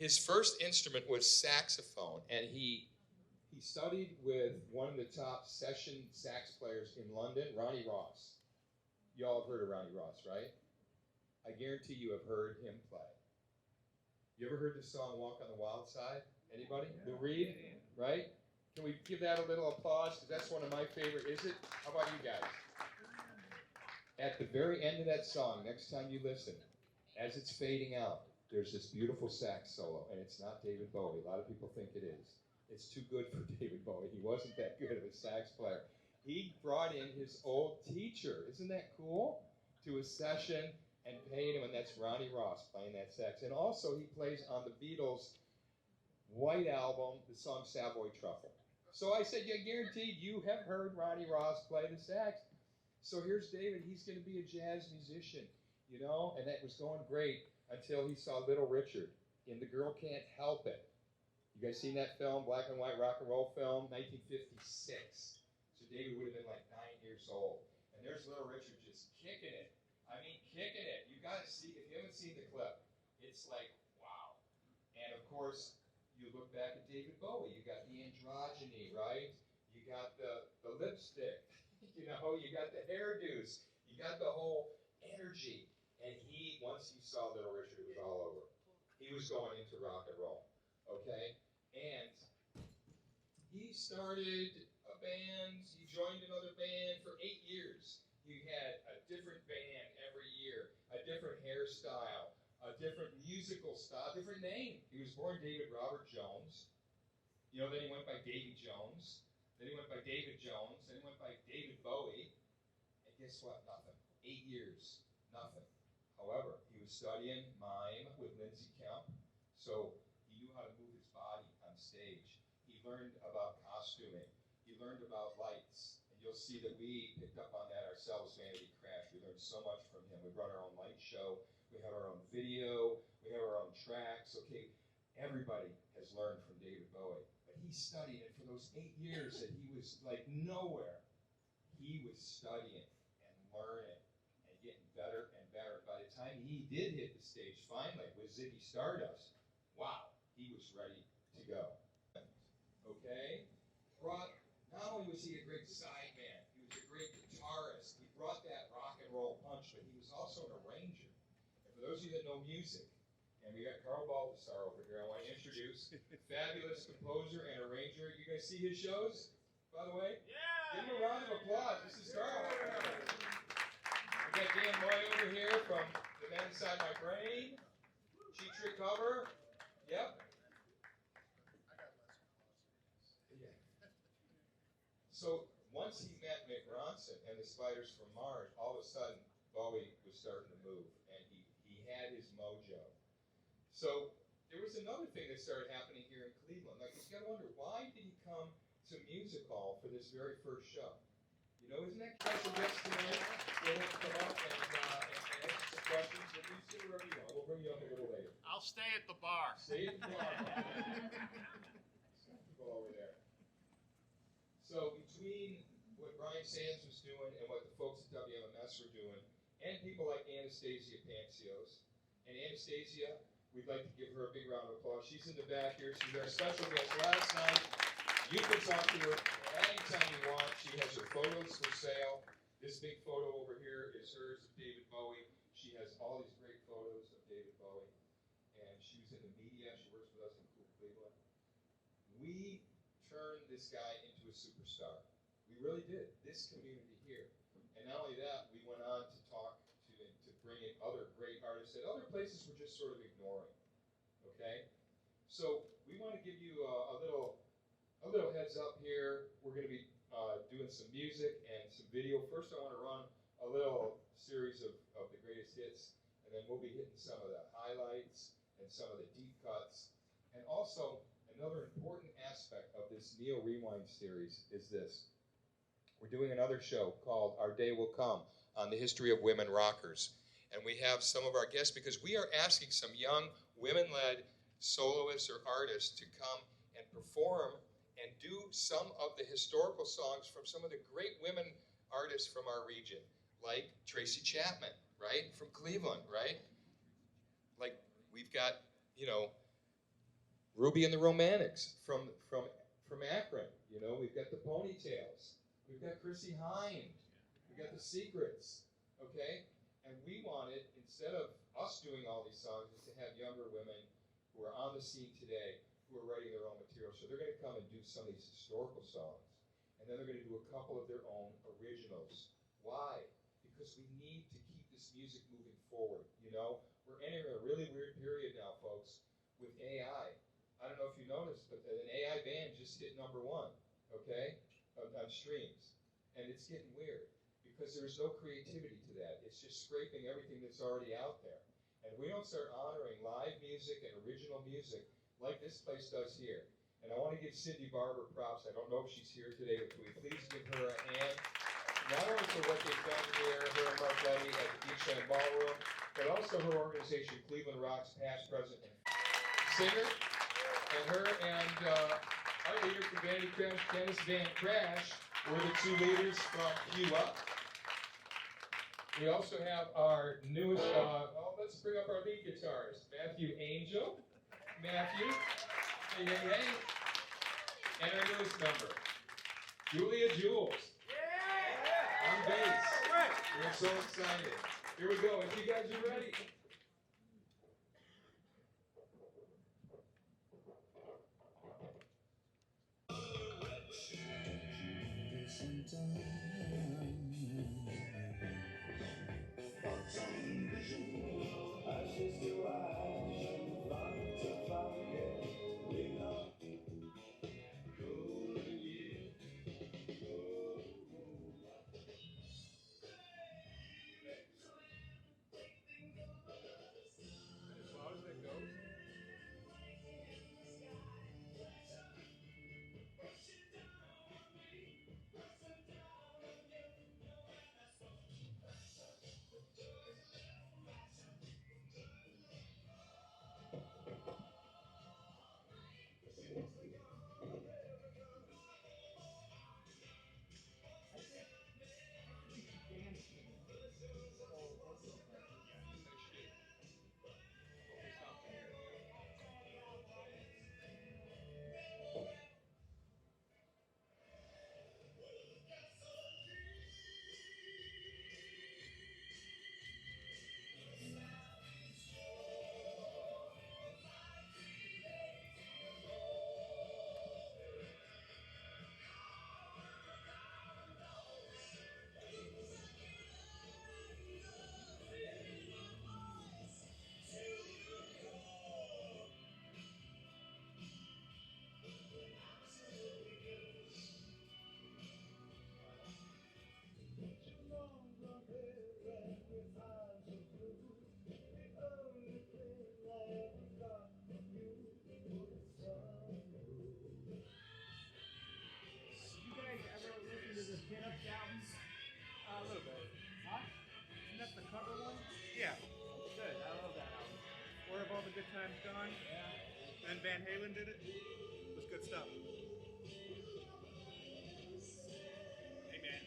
His first instrument was saxophone, and he studied with one of the top session sax players in London, Ronnie Ross. You all have heard of Ronnie Ross, right? I guarantee you have heard him play. You ever heard the song Walk on the Wild Side? Anybody? Lou Reed? Right? Can we give that a little applause? Because that's one of my favorite. Is it? How about you guys? At the very end of that song, next time you listen, as it's fading out, there's this beautiful sax solo, and it's not David Bowie. A lot of people think it is. It's too good for David Bowie. He wasn't that good of a sax player. He brought in his old teacher. Isn't that cool? To a session and paid him, and that's Ronnie Ross playing that sax. And also he plays on the Beatles' White Album, the song Savoy Truffle. So I said, yeah, guaranteed you have heard Ronnie Ross play the sax. So here's David. He's going to be a jazz musician, you know, and that was going great until he saw Little Richard in The Girl Can't Help It. You guys seen that film, black and white rock and roll film, 1956. So David would have been like 9 years old. And there's Little Richard just kicking it. I mean, kicking it. You got to see, if you haven't seen the clip, it's like, wow. And of course, you look back at David Bowie, you got the androgyny, right? You got the lipstick, you know, you got the hairdos, you got the whole energy. And once he saw Little Richard, it was all over. He was going into rock and roll, okay? And he started a band, he joined another band for 8 years. He had a different band every year, a different hairstyle, a different musical style, different name. He was born David Robert Jones. You know, then he went by Davy Jones. Then he went by David Jones. Then he went by David Bowie. And guess what? Nothing. 8 years. Nothing. However, he was studying mime with Lindsay Kemp, so he knew how to move his body on stage. He learned about costuming. He learned about lights. And you'll see that we picked up on that ourselves, Vanity Crash. We learned so much from him. We run our own light show. We have our own video. We have our own tracks. Okay, everybody has learned from David Bowie. But he studied, and for those 8 years that he was like nowhere, he was studying and learning and getting better and better. By the time he did hit the stage finally with Ziggy Stardust, wow, he was ready to go. Okay? Not only was he a great sideman, he was a great guitarist. He brought that rock and roll punch, but he was also an arranger. And for those of you that know music, and we got Carl Balthasar over here, I want to introduce fabulous composer and arranger. You guys see his shows, by the way? Yeah! Give him a round of applause. This is Carl. We got Dan Boy over here from The Man Inside My Brain. Cheat Trick cover. Yep. Yeah. So once he met Mick Ronson and the Spiders from Mars, all of a sudden Bowie was starting to move, and he had his mojo. So there was another thing that started happening here in Cleveland. Like, you got to wonder, why did he come to Music Hall for this very first show? You know, isn't that special guest tonight? We'll come up and answer some questions. We'll do sit wherever you want. We'll bring you up a little later. I'll stay at the bar. Stay at the bar. People over there. So between what Brian Sands was doing and what the folks at WMMS were doing, and people like Anastasia Pantsios, and Anastasia, we'd like to give her a big round of applause. She's in the back here. She's our special guest last night. You can talk to her anytime you want. She has her photos for sale. This big photo over here is hers of David Bowie. She has all these great photos of David Bowie. And she was in the media. She works with us in Cool Cleveland. We turned this guy into a superstar. We really did. This community here. And not only that, we went on to talk to bring in other great artists that other places were just sort of ignoring. Okay? So we want to give you a little heads up here. We're going to be doing some music and some video. First, I want to run a little series of the greatest hits, and then we'll be hitting some of the highlights and some of the deep cuts. And also, another important aspect of this Neo Rewind series is this. We're doing another show called Our Day Will Come on the history of women rockers. And we have some of our guests, because we are asking some young women-led soloists or artists to come and perform and do some of the historical songs from some of the great women artists from our region, like Tracy Chapman, right, from Cleveland, right? Like, we've got, you know, Ruby and the Romantics from Akron. You know, we've got the Ponytails. We've got Chrissy Hind. We've got the Secrets. Okay? And we wanted, instead of us doing all these songs, is to have younger women who are on the scene today who are writing their own material. So they're going to come and do some of these historical songs. And then they're going to do a couple of their own originals. Why? Because we need to keep this music moving forward. You know, we're entering a really weird period now, folks, with AI. I don't know if you noticed, but an AI band just hit #1, okay, on streams. And it's getting weird because there's no creativity to that. It's just scraping everything that's already out there. And we don't start honoring live music and original music like this place does here. And I want to give Cindy Barber props. I don't know if she's here today, but can we please give her a hand? Not only for what they've done here, her and Mark Letty at the Beachland Ballroom, but also her organization, Cleveland Rocks, past, present, and singer. And her and our leader from Vanity Crash, Dennis Van Crash, were the two leaders from Q Up. We also have our newest, let's bring up our lead guitarist, Matthew Angel. Matthew, hey, hey, hey. And our newest member, Julia Jules. Yeah! On bass. Right. We're so excited. Here we go, if you guys are ready. A little bit. Huh? Isn't that the cover one? Yeah. Good. I love that album. Where Have All the Good Times Gone? Yeah. And Van Halen did it? It was good stuff. Amen.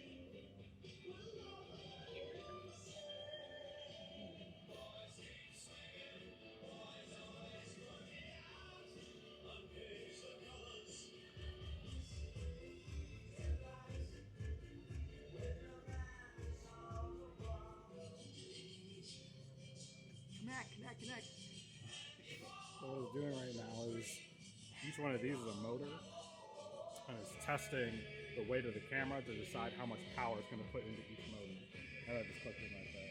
Connect. What I was doing right now is each one of these is a motor, and it's testing the weight of the camera to decide how much power it's going to put into each motor. And I just clicked it right there.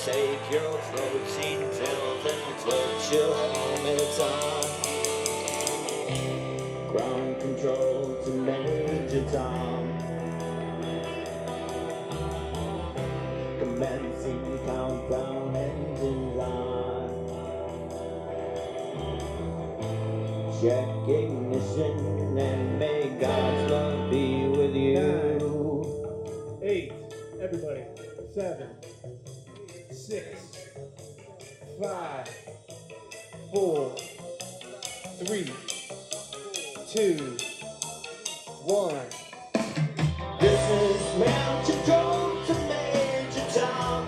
save your protein pills and put your helmets on. Ground control to Major Tom. Commencing countdown, engines on. Check ignition and may God's love be with you. 9, 8, everybody. 7, 6, 5, 4, 3, 2, 1. This is Mountain Control to Major Tom.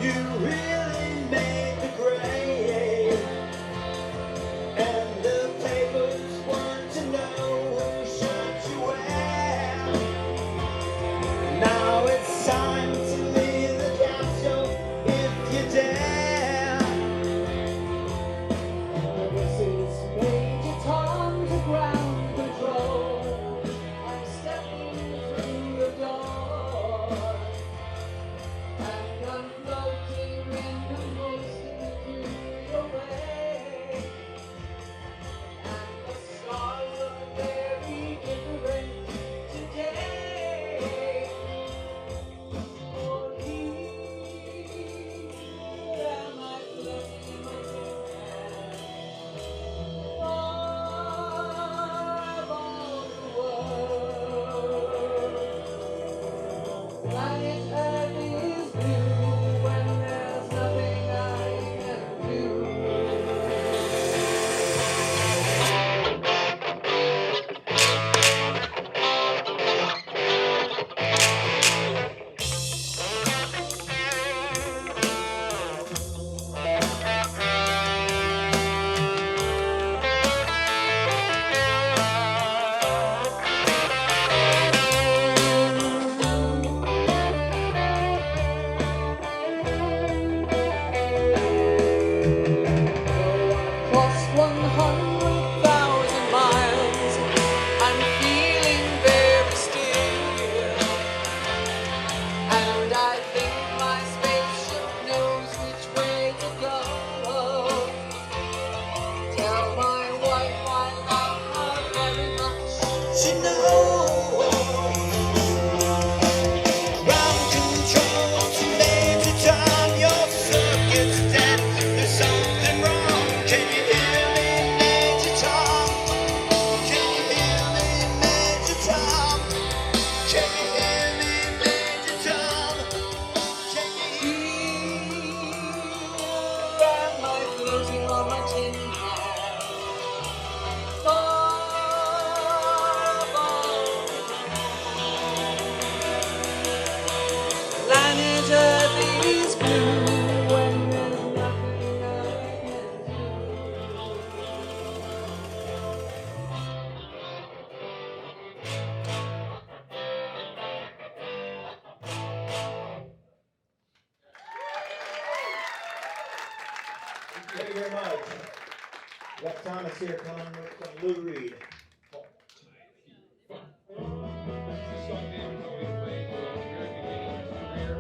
You really made the grade. And the papers want to know who shot you where. Now it's time to leave the capsule if you dare. This is Major Tom to ground control. I'm stepping through the door, and I'm floating in the most peculiar way. And the stars are very different today. For here am I floating in my far above the world. Planet Earth is blue when there's nothing I can do. Crossed 100,000 miles. I'm feeling very still, and I think my spaceship knows which way to go. Tell my wife I love her very much. She knows. Ground control to Major Tom. Your circuit's dead. There's something wrong. Can you hear me, Major Tom? Can you hear me, Major Tom? Can you hear me, Major Tom? Can you hear Here am I floating on my tin hat, far above. Planet Earth is blue when there's nothing I can do. Thank you very much. Jeff Thomas here coming from Lou Reed. This song David's always played from the very beginning of his career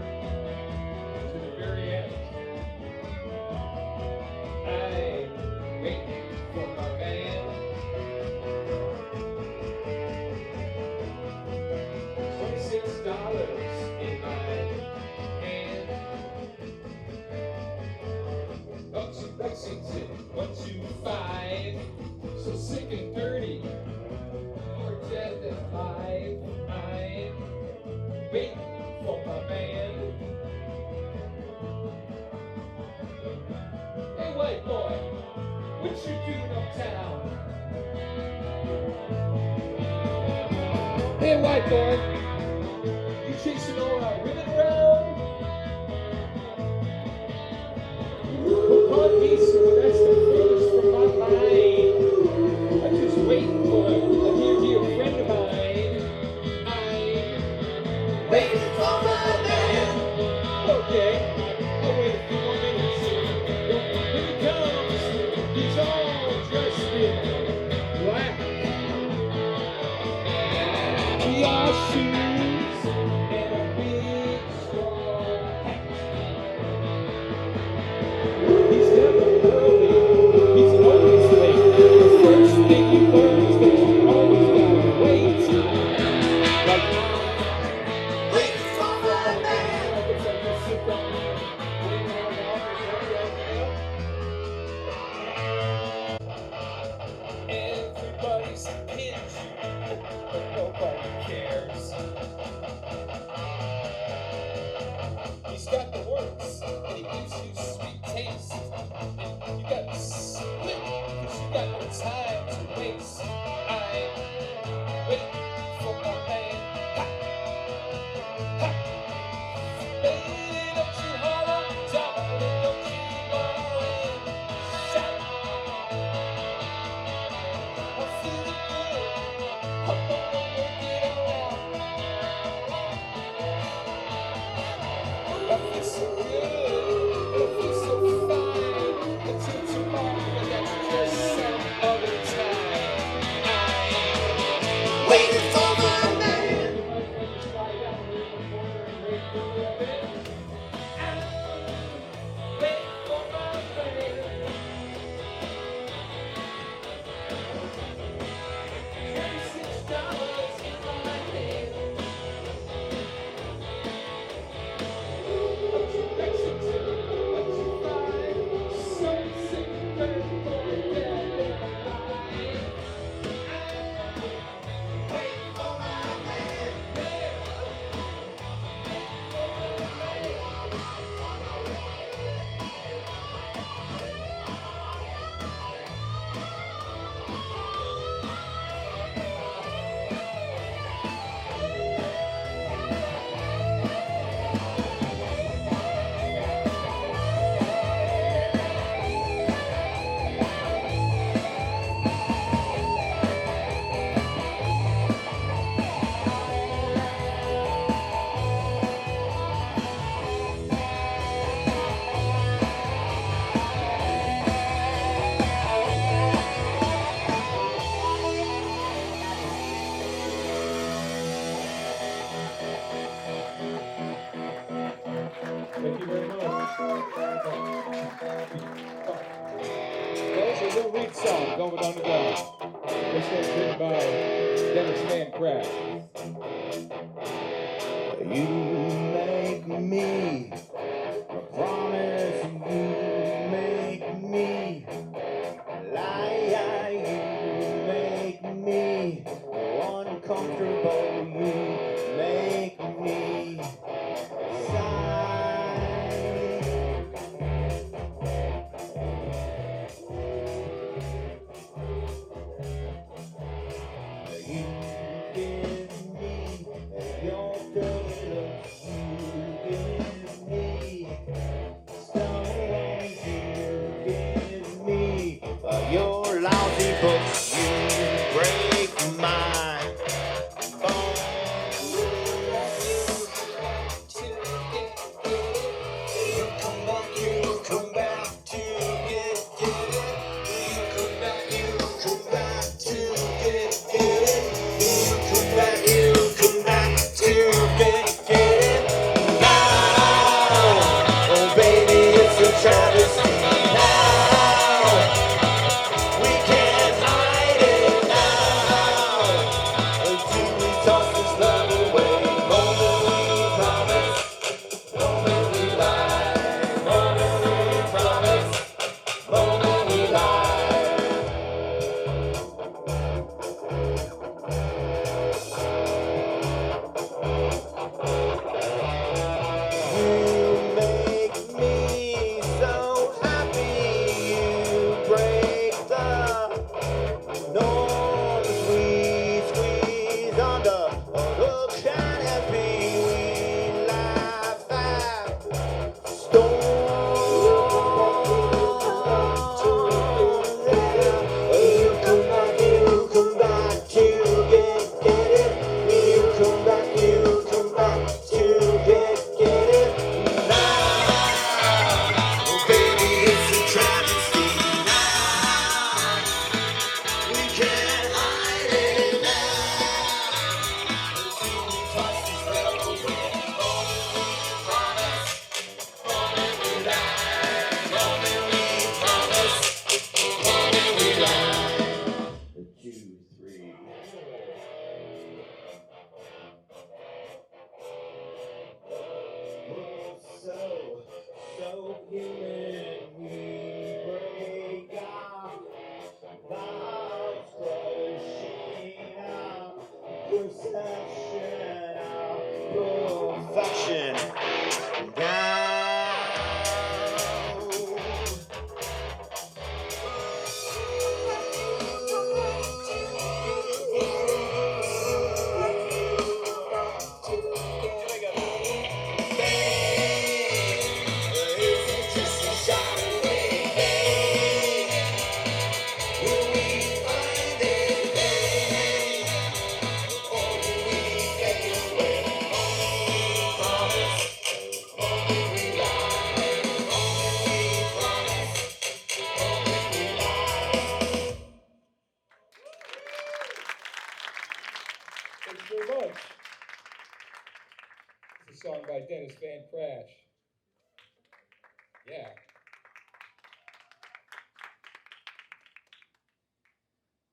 to the very end. I wait for my man. $26 in my hand. Bucks exit 125. So sick and dirty. More dead than alive. I'm waiting for my man. Hey, white boy, what you doing uptown? Hey, white boy, you chasing all our women around? Pardon me, sir, that's the furthest from my mind. I'm just waiting for a dear friend of mine. I'm waiting for my man. Okay, I'll wait a few more minutes. Here he comes. He's all dressed in black. Your shoes and a big straw hat. works, and it gives you sweet taste. And you got to split, 'cause you got no time to waste. I wait for my man. Ha! Ha! Baby, don't you holler, darling, don't you ball and shout. I'm feeling good, I'm gonna work it all out. I feel so good, I feel so fine. Until tomorrow, that's just some other time. I'm waiting for my man. Slide down here in the corner and wait for a bit. I'm waiting for my man. $26 in my hand. I'm too Mexican, I'm too fine. So sick of dirty boy dead in my mind. I'm waiting for my man. Thank you very much. There's a little lead song going on the ground. This one's written by Dennis Mancraft. You make me a promise, you make me lie, you make me uncomfortable, you make me sigh. You give me your dirty looks, you give me stones, you give me your lousy books, you break my bones. You come back to get it. You come back to get it. You come back to get it. Now, oh baby, it's a travesty now. We can't hide it now. Until we toss this love away. Moment we promise, moment we lie. Moment we promise, moment we lie. You make me so happy. You break the norms. We squeeze under the canopy. We laugh at storms. You come back to get it. You come back to get it. Now, oh baby, it's a travesty now. We can't hide it now. Until we toss this love away. Moment we promise, moment we lie. Moment we promise, moment we lie. 2, 3. So human, we break our vows, crushing our perception, our perfection down. Yeah.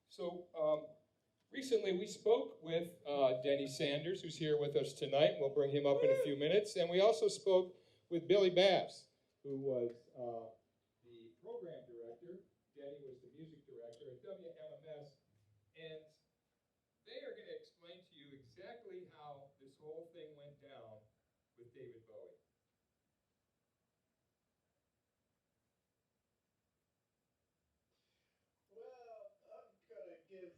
So recently we spoke with Denny Sanders, who's here with us tonight. We'll bring him up in a few minutes. And we also spoke with Billy Bass, who was the program director. Denny was the music director at WMMS. And they are going to explain to you exactly how this whole thing went down with David Bowie. Well, I'm going to give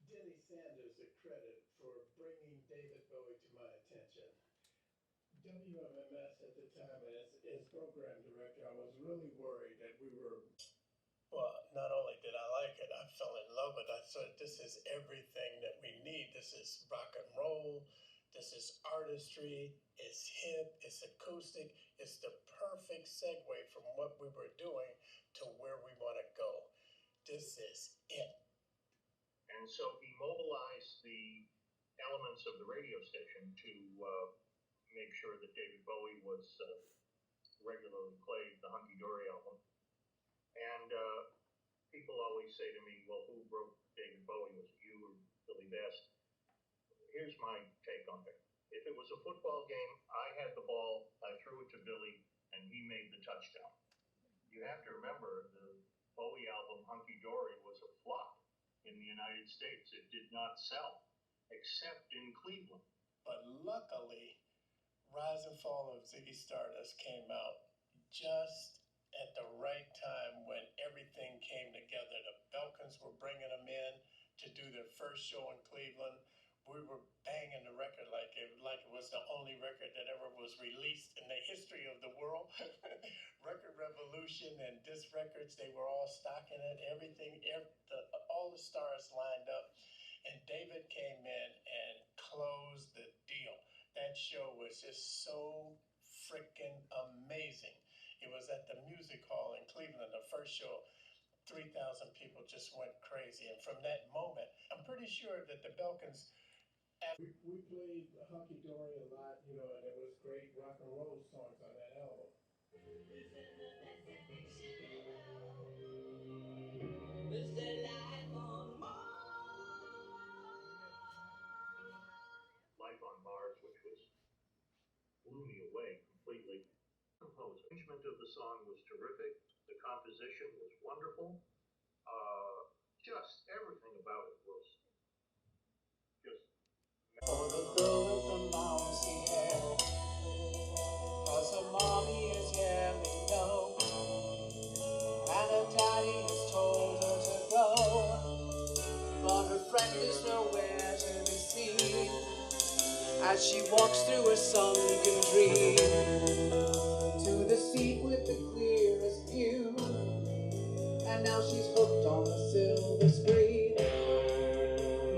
Denny Sanders the credit for bringing David Bowie to my attention. WMMS at the time, as program director, I was really worried that we were. Well, not only did I like it, I fell in love with it. I thought this is everything that we need. This is rock and roll. This is artistry. It's hip. It's acoustic. It's the perfect segue from what we were doing to where we want to go. This is it. And so he mobilized the elements of the radio station to make sure that David Bowie was regularly played the Hunky Dory album. And people always say to me, well, who broke David Bowie? Was it you or Billy Bass? Here's my take on it. If it was a football game, I had the ball, I threw it to Billy, and he made the touchdown. You have to remember, the Bowie album Hunky Dory was a flop in the United States. It did not sell, except in Cleveland. But luckily, Rise and Fall of Ziggy Stardust came out just at the right time when everything came together. The Belkins were bringing them in to do their first show in Cleveland. We were banging the record like it was the only record that ever was released in the history of the world. Record Revolution and Disc Records, they were all stocking it. Everything, all the stars lined up. And David came in and closed the deal. That show was just so freaking amazing. It was at the Music Hall in Cleveland, the first show. 3,000 people just went crazy. And from that moment, I'm pretty sure that the Belkins. We played Hunky Dory a lot, and there was great rock and roll songs on that album. Life on Mars, which blew me away completely. The arrangement of the song was terrific. The composition was wonderful. Just everything about it was just. For the girl with the mousy hair, 'cause her mommy is yelling no, and her daddy has told her to go, but her friend is nowhere to be seen, as she walks through a sunken dream, to the seat with the clearest view, and now she's hooked on the silver screen,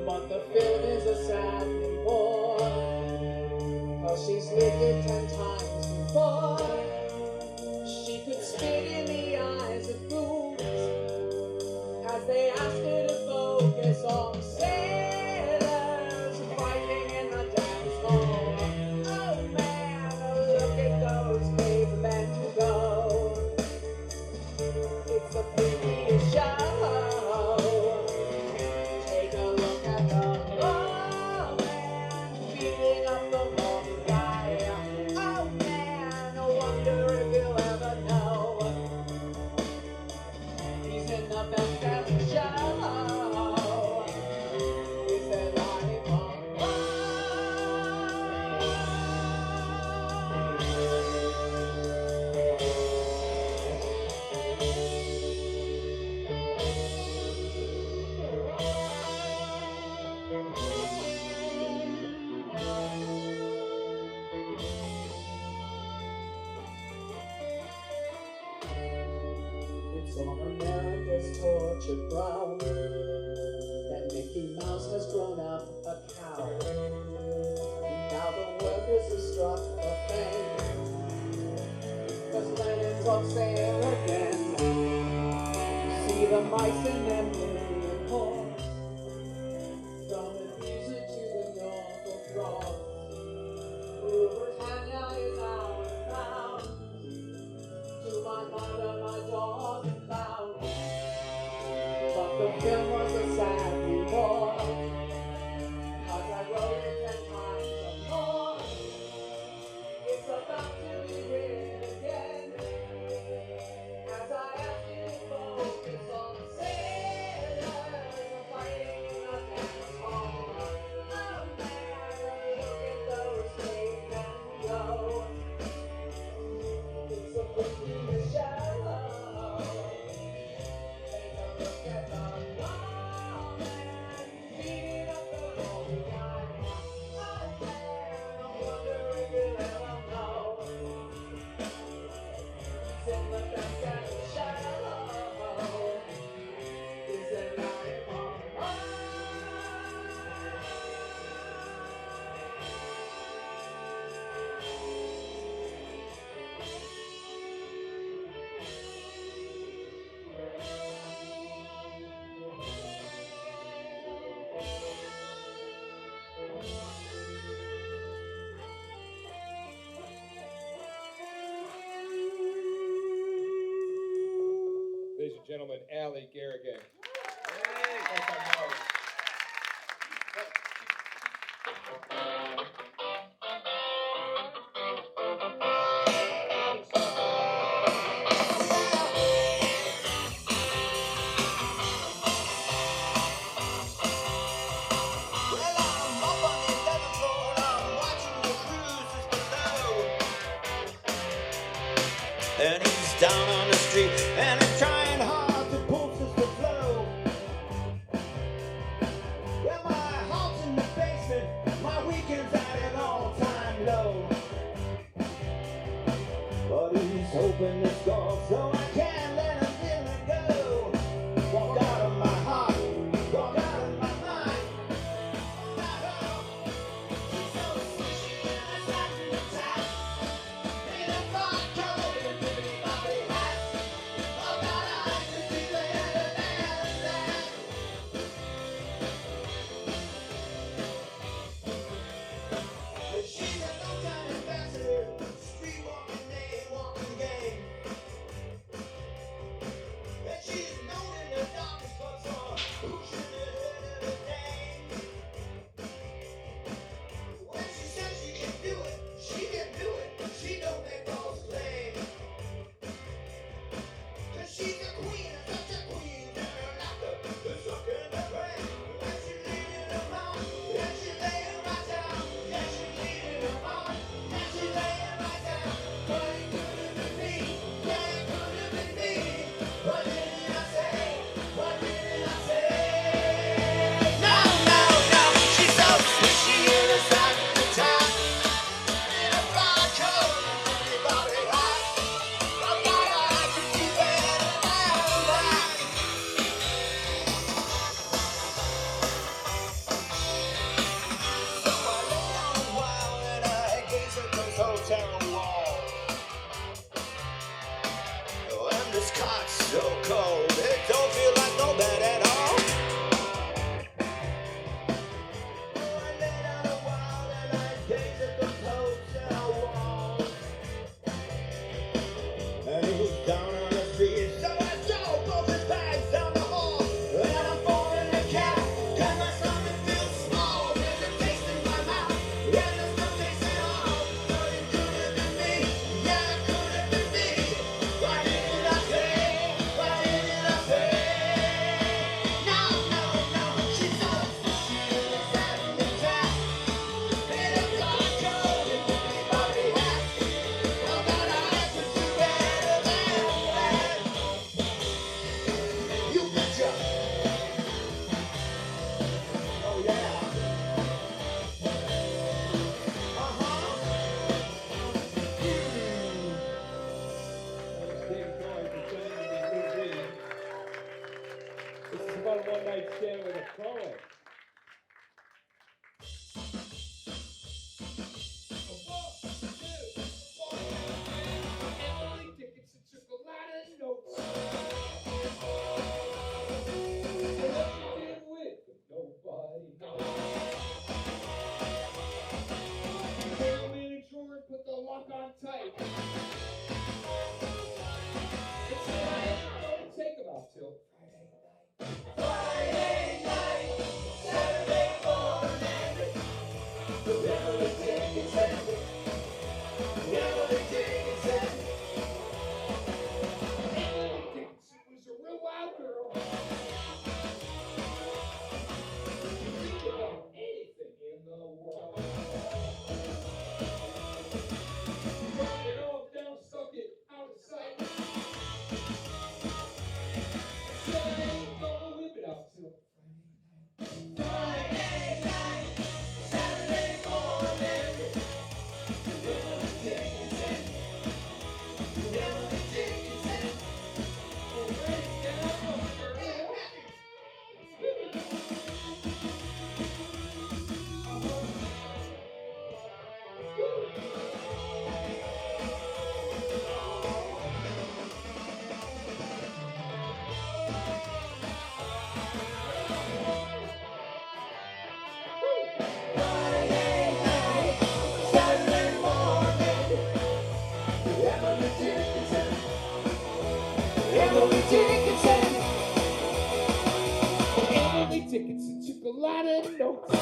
but the film is a saddening bore, 'cause she's lived it 10 times before. She could spit in the eyes of fools as they ask her to focus on sailors fighting in the dance hall. Oh man, look at those cavemen go. It's a pretty show. Take a look at the man beating up the wrong guy. Oh man, I wonder if you'll ever know. He's in the best damn show. It's the life of It's on America's tortured brow that Mickey Mouse has grown up a cow. Now the workers have struck a fame, 'cause Lenin's on sale again. See the mice in their million hordes, from the music to the Norfolk Broad. Rupert Hanya is out of town. ladies and gentlemen, Allie Garrigan. Yes, I know. Well, I'm up on the 11th floor, I'm watching the cruisers below. And he's down on the street, and he's trying hard to pull the flow. Well, my heart's in the basement, my weekend's at an all-time low. But he's hoping to score, so I can't let him in and go. Walk out of my heart, walk out of my mind. She's a no-time ambassador, street walking, day walking game. And she's known in the darkness for some who should have heard of her name. When she says she can do it, she can do it. She don't make false claims. 'Cause she's a queen, such a queen, and her laughter is sucking the brain. And she's leading them on, and she's laying right down. And she's leading them on, and she's laying right down. But it could have been me, yeah, it could have been me. What did I say? What did I say? No, no, no, she's so sweet, she is a sign of the time. In a frock coat, everybody hot. I thought I could do better than that. So I lay down a while and I gaze at those hotel walls. Oh, and this cot's so cold, it don't feel like no bed at all. Oh, I lay down a while and I gaze at those hotel walls. And he's down on the street, so I throw both his bags down the hall. And I'm folding a cap, 'cause my stomach feels small. There's a taste in my mouth, yeah, there's no taste at all. But it could have been me, yeah, it could have been me. Why did I say? Why did I say? No, no, no, she's so sweet, she is having me trapped. In a frock coat and pretty Bobby hat. Oh, God, I could do better than that. You betcha. Oh, yeah. David Bowie presenting the new dream. This is about a one-night stand with a poet. Emily Dickinson took a lot of notes. And what she did with them, nobody knows. Came in a drawer and put the lock on tight. And said I ain't gonna take them out till Friday night. Saturday morning. Emily Dickinson. Emily Dickinson. Emily Dickinson was a real wild girl. Think about anything in the world. Dropped it all down, stuck it out of sight. Said I ain't gonna whip it out till Friday night. Saturday morning. Emily Dickinson. Emily Dickinson. Oh, break it down, girl. Saturday morning. Emily Dickinson. Emily Dickinson. Emily Dickinson took a lot of notes.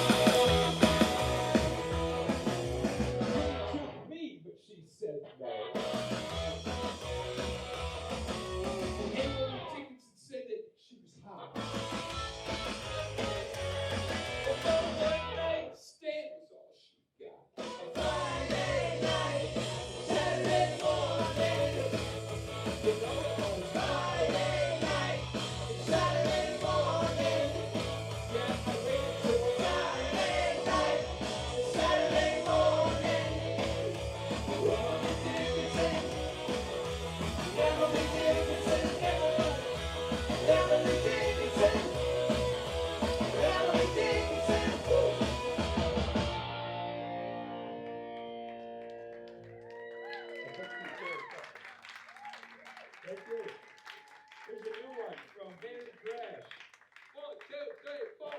She took me, but she said no. Emily Dickinson said that she was hot. But the one night stand was all she got. Friday night, Saturday morning. You know it was Friday night, Saturday morning. Yeah, I waited till Friday night, Saturday morning. Emily Dickinson, Emily Dickinson, Emily Dickinson, Emily Dickinson. Thank you. Here's a new one from Vanity Crash. 1, 2, 3, 4.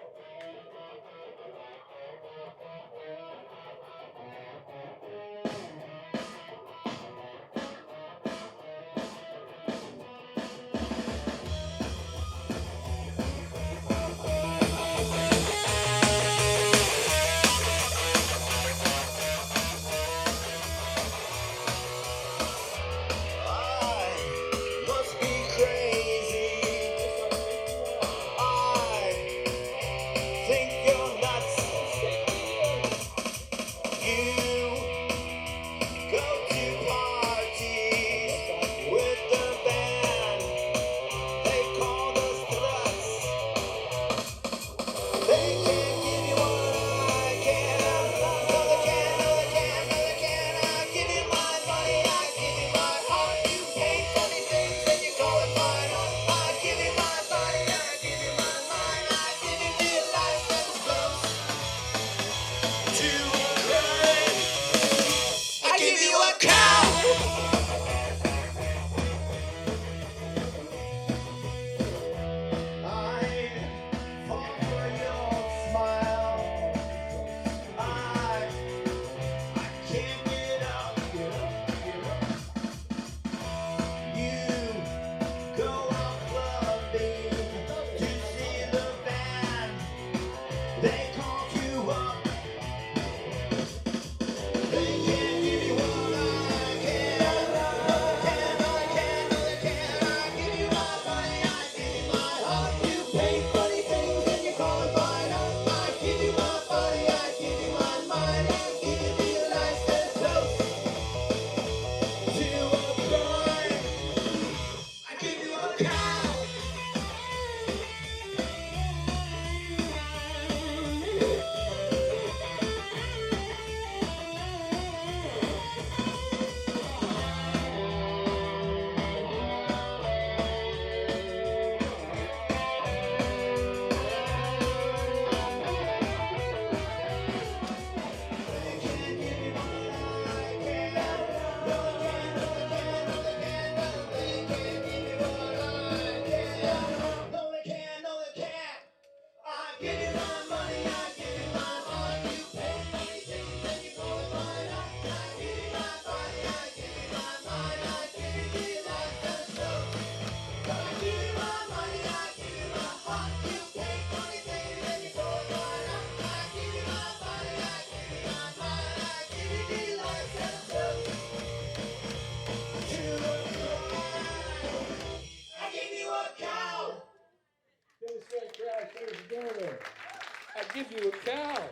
I must be crazy. I think you're nuts. You go to parties with the band. They call us thrusts. They can't give you what I can. No, they can't, no, they can't, no, they can't. I give you my money, I give you my heart. You hate funny things and you call it mine. I give you my body, I give you my mind. I give you the life that's close to a crime. I give you a cow. I fall for your smile. I can't get up. You go out clubbing to see the band. They called you up. They can't give you what I can. No, they can't, no, they can't, no, they can't. I give you my body, I give you my heart. You pay funny things and you call it mine. I give you my body, I give you my mind. I give you the life that's close to a crime. I give you a cow. I give you a cow.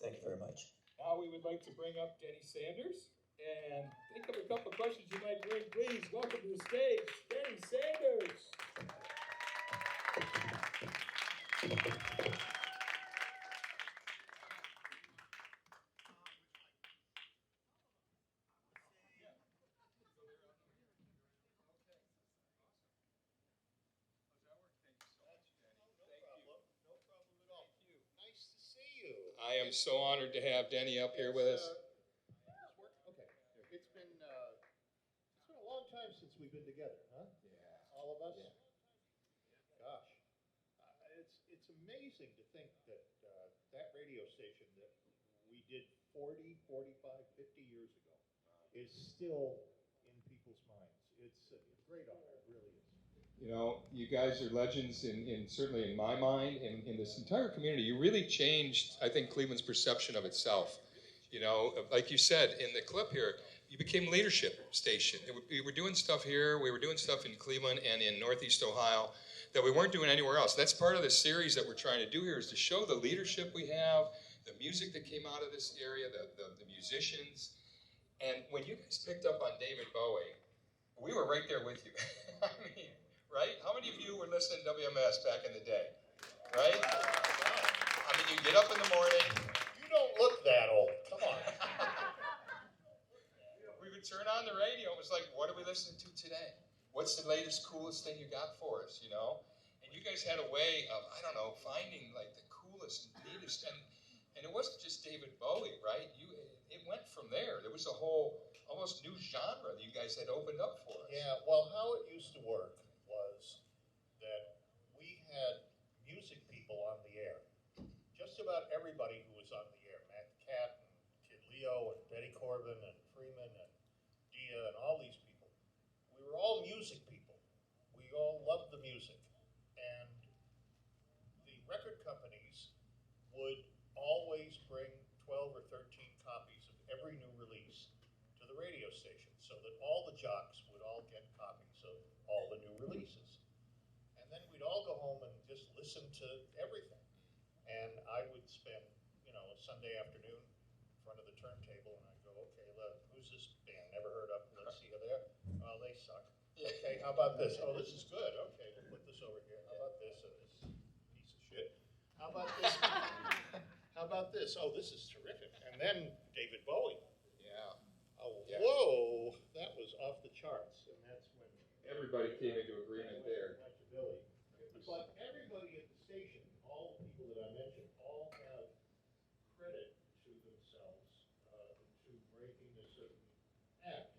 Thank you very much. Now we would like to bring up Denny Sanders and think of a couple of questions you might bring. Please welcome to the stage, Denny Sanders. I am so honored to have Denny up here with us. Okay. It's been a long time since we've been together, huh? Yeah. All of us? Yeah. Gosh. It's amazing to think that that radio station that we did 40, 45, 50 years ago is still in people's minds. It's a great honor, it really is. You know, you guys are legends in certainly in my mind and in this entire community. You really changed, I think, Cleveland's perception of itself. You know, like you said in the clip here, you became leadership station. We were doing stuff here, we were doing stuff in Cleveland and in Northeast Ohio that we weren't doing anywhere else. That's part of the series that we're trying to do here, is to show the leadership we have, the music that came out of this area, the musicians. And when you guys picked up on David Bowie, we were right there with you. I mean, right? How many of you were listening to WMS back in the day? Right? I mean, you get up in the morning. You don't look that old. Come on. We would turn on the radio. It was like, what are we listening to today? What's the latest, coolest thing you got for us, you know? And you guys had a way of, I don't know, finding like the coolest and neatest. And it wasn't just David Bowie, right? It went from there. There was a whole almost new genre that you guys had opened up for us. Yeah, well, how it used to work was that we had music people on the air. Just about everybody who was on the air, Matt Cat and Kid Leo and Betty Corbin and Freeman and Dia and all these people. We were all music people. We all loved the music. And the record companies would always bring 12 or 13 copies of every new release to the radio station so that all the jocks would all get copies of all the new releases. And then we'd all go home and just listen to everything. And I would spend, you know, a Sunday afternoon in front of the turntable and I'd go, okay, who's this band? Never heard of them. Let's see how they are. Oh, they suck. Okay, how about this? Oh, this is good. Okay, we'll put this over here. How about this? This piece of shit. How about this? How about this? Oh, this is terrific. And then David Bowie. Yeah. Oh, Yeah. whoa, that was off the charts. And that's when Everybody came into agreement there. went to Billy. But everybody at the station, all the people that I mentioned, all have credit to themselves to breaking a certain act.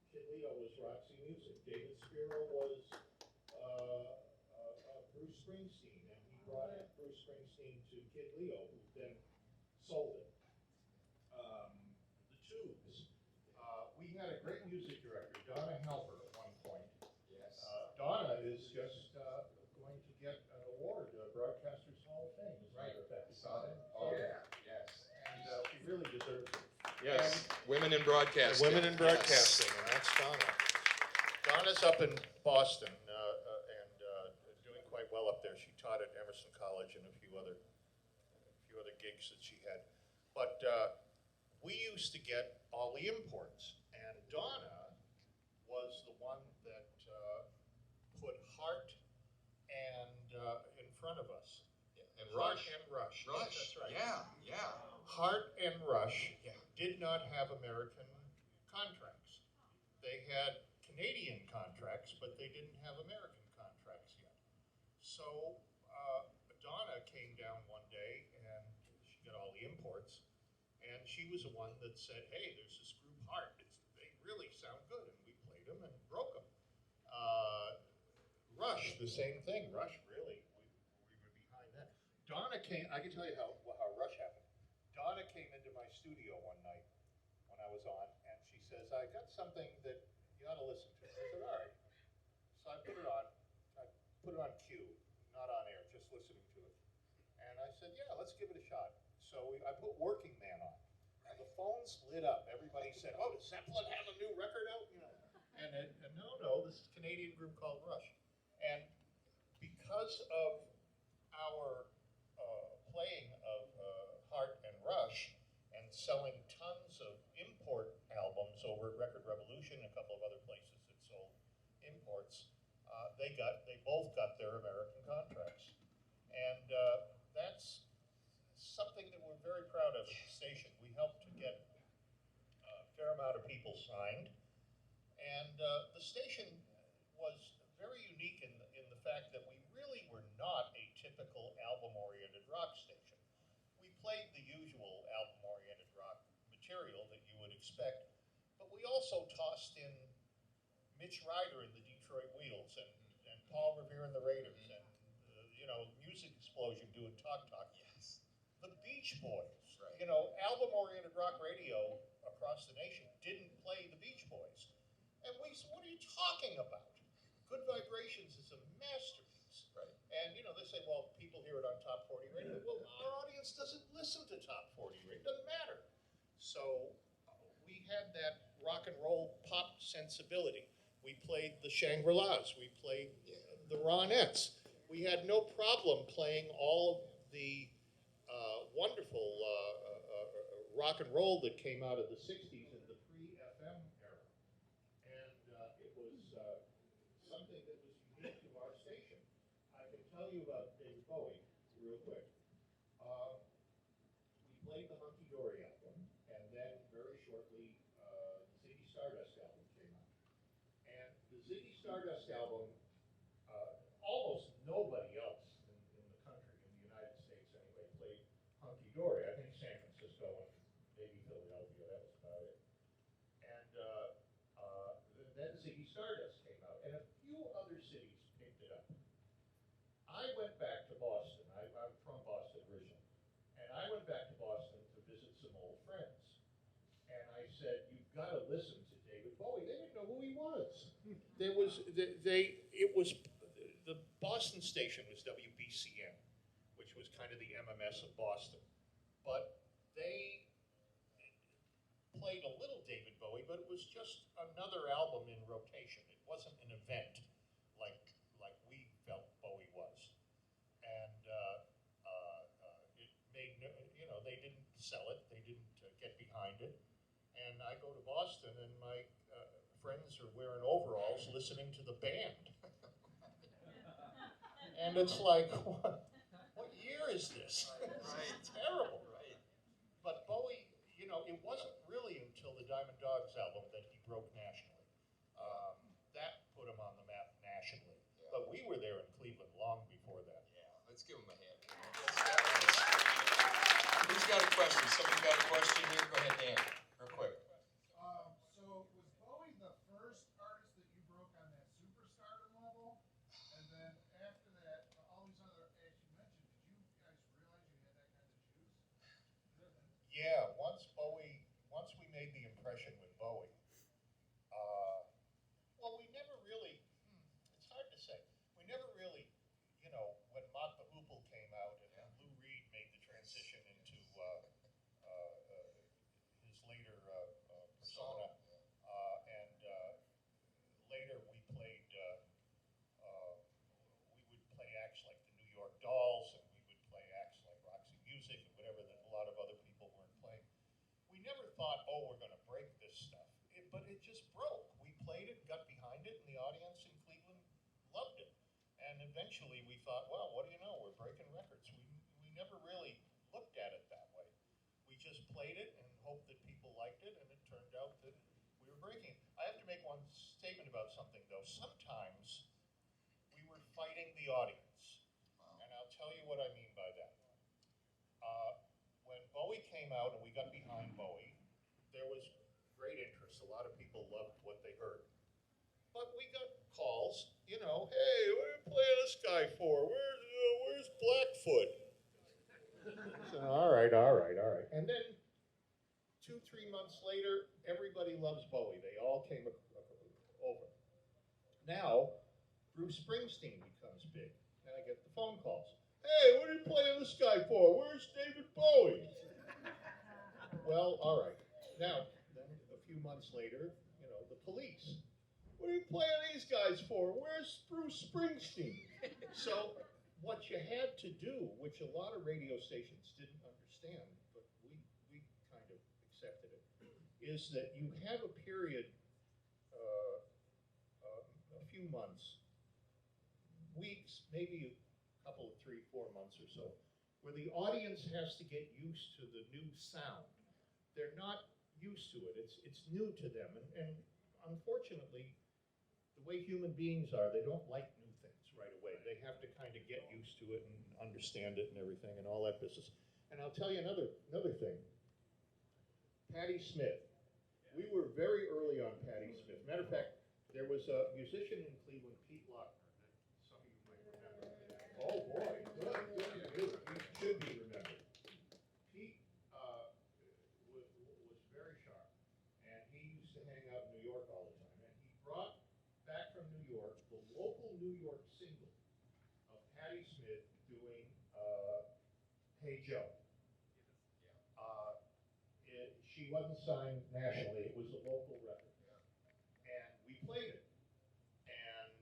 Kid Leo was Roxy Music. David Spiro was Bruce Springsteen, and he brought in Bruce Springsteen to Kid Leo, who then sold it. The Tubes. We had a great music director, Donna Halper, at one point. Yes. Donna is just going to get an award, Broadcasters Hall of Fame, as a matter of fact. Saw that? Oh, yeah. Yes. And she really deserves it. Yes. Women in broadcasting. Women in broadcasting, and that's Donna. Donna's up in Boston and doing quite well up there. She taught at Emerson College and a few other gigs that she had. But we used to get all the imports, and Donna was the one that put Heart and in front of us. And Heart Rush. and Rush. Rush. That's right. Yeah, yeah. Heart and Rush Yeah. did not have American contracts. They had Canadian contracts, but they didn't have American contracts yet. So Donna came down one day and she got all the imports, and she was the one that said, hey, there's this group Heart. They really sound good, and we played them and broke them. Rush, the same thing. Rush, really, we were behind that. Donna came, I can tell you how Rush happened. Donna came into my studio one night when I was on, and she says, I got something that you ought to listen to. I said, all right. So I put it on. I put it on cue, not on air, just listening to it. And I said, yeah, let's give it a shot. So I put Working Man on. And the phones lit up. Everybody said, oh, does Zeppelin have a new record out? You know. And no, this is a Canadian group called Rush. And because of our playing of Heart and Rush and selling tons of import albums over at Record Revolution and a couple of other places that sold imports, they both got their American contracts. And that's something that we're very proud of at the station. We helped to get a fair amount of people signed. And the station was very unique in the fact that we really were not a typical album-oriented rock station. We played the usual album-oriented rock material that you would expect, but we also tossed in Mitch Ryder and the Detroit Wheels and Paul Revere and the Raiders and Music Explosion doing Talk Talk. Yes. The Beach Boys Right. You know, album-oriented rock radio across the nation didn't play the Beach Boys. And we said, what are you talking about? Good Vibrations is a masterpiece. Right. And, you know, they say, well, people hear it on Top 40 radio. Well, our audience doesn't listen to Top 40 radio. It doesn't matter. So we had that rock and roll pop sensibility. We played the Shangri-Las. We played the Ronettes. We had no problem playing all of the wonderful rock and roll that came out of the 60s and the pre-FM era. And it was something that was unique to our station. I can tell you about David Bowie real quick. We played the Hunky Dory album, and then very shortly the Ziggy Stardust album came out. And the Ziggy Stardust album, almost nobody else in the country, in the United States anyway, played Hunky Dory. I think San Francisco and maybe Philadelphia, that was about it. And then Ziggy Stardust came out, and a few other cities picked it up. I went back to Boston. I'm from Boston originally. And I went back to Boston to visit some old friends. And I said, you've got to listen to David Bowie. They didn't know who he was. There was, the Boston station was WBCN, which was kind of the MMS of Boston. But they played a little David Bowie, but it was just another album in rotation. It wasn't an event like we felt Bowie was. And it made, you know, they didn't sell it. They didn't get behind it. And I go to Boston, and my friends are wearing overalls listening to the band. And it's like, what year is this? It's terrible. Right. But Bowie, you know, it wasn't really until the Diamond Dogs album that he broke nationally. That put him on the map nationally. Yeah. But we were there in Cleveland long before that. Yeah, let's give him a hand. Who's got a question? Somebody got a question here? Go ahead, Dan, real quick. So was Bowie the first artist that you broke on that superstardom level? And then after that, all these other acts you mentioned, did you guys realize you had that kind of juice? Yeah, once we made the impression with Bowie, well, we never really, it's hard to say. We never really, you know, when Mott the Hoople came out and Lou Reed made the transition into his later persona, and later we played, we would play acts like the New York Dolls, and we would play acts like Roxy Music and whatever that a lot of other people weren't playing. We never thought, oh, we're going to break this stuff. But it just broke. We played it, got behind it, and the audience in Cleveland loved it. And eventually we thought, well, what do you know? We're breaking records. We never really looked at it that way. We just played it and hoped that people liked it, and it turned out that we were breaking it. I have to make one statement about something, though. Sometimes we were fighting the audience. And I'll tell you what I mean by that. When Bowie came out and we got behind Bowie, there was great interest. A lot of people loved what they heard. But we got calls, you know, hey, what are you playing this guy for? Where's Blackfoot? So, all right. And then 2-3 months later, everybody loves Bowie. They all came over. Now, Bruce Springsteen becomes big, and I get the phone calls. Hey, what are you playing this guy for? Where's David Bowie? Well, all right. Now, then a few months later, you know, the Police. What are you playing these guys for? Where's Bruce Springsteen? So what you had to do, which a lot of radio stations didn't understand, but we kind of accepted it, is that you have a period, a few months, weeks, maybe a couple of 3-4 months or so, where the audience has to get used to the new sound. They're not used to it. It's new to them. And unfortunately, the way human beings are, they don't like new things right away. They have to kind of get used to it and understand it and everything and all that business. And I'll tell you another thing. Patti Smith. We were very early on Patti Smith. Matter of fact, there was a musician in Cleveland, Pete Lochner, that some of you might remember. Oh boy, good. You should be remembered. Pete New York single of Patti Smith doing Hey Joe. She wasn't signed nationally, it was a local record. And we played it. And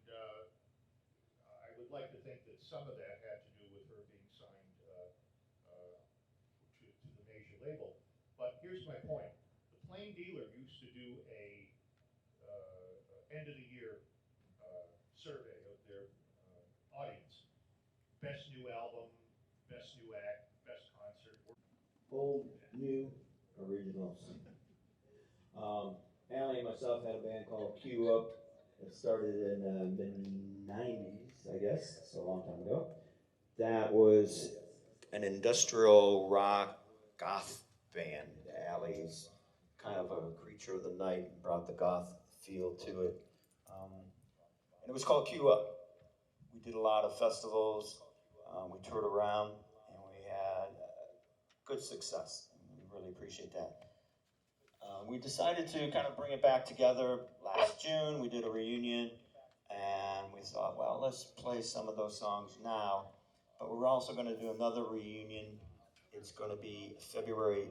I would like to think that some of that had to do with her being signed to the major label. But here's my point. The Plain Dealer used to do a end of the year survey of their audience. Best new album, best new act, best concert. Old, new, originals. Allie and myself had a band called Q Up that started in the mid-90s, I guess, so a long time ago. That was an industrial rock goth band. Allie's kind of a creature of the night, brought the goth feel to it. And it was called Q Up. We did a lot of festivals, we toured around, and we had good success. We really appreciate that. We decided to kind of bring it back together last June. We did a reunion, and we thought, well, let's play some of those songs now, but we're also going to do another reunion. It's going to be February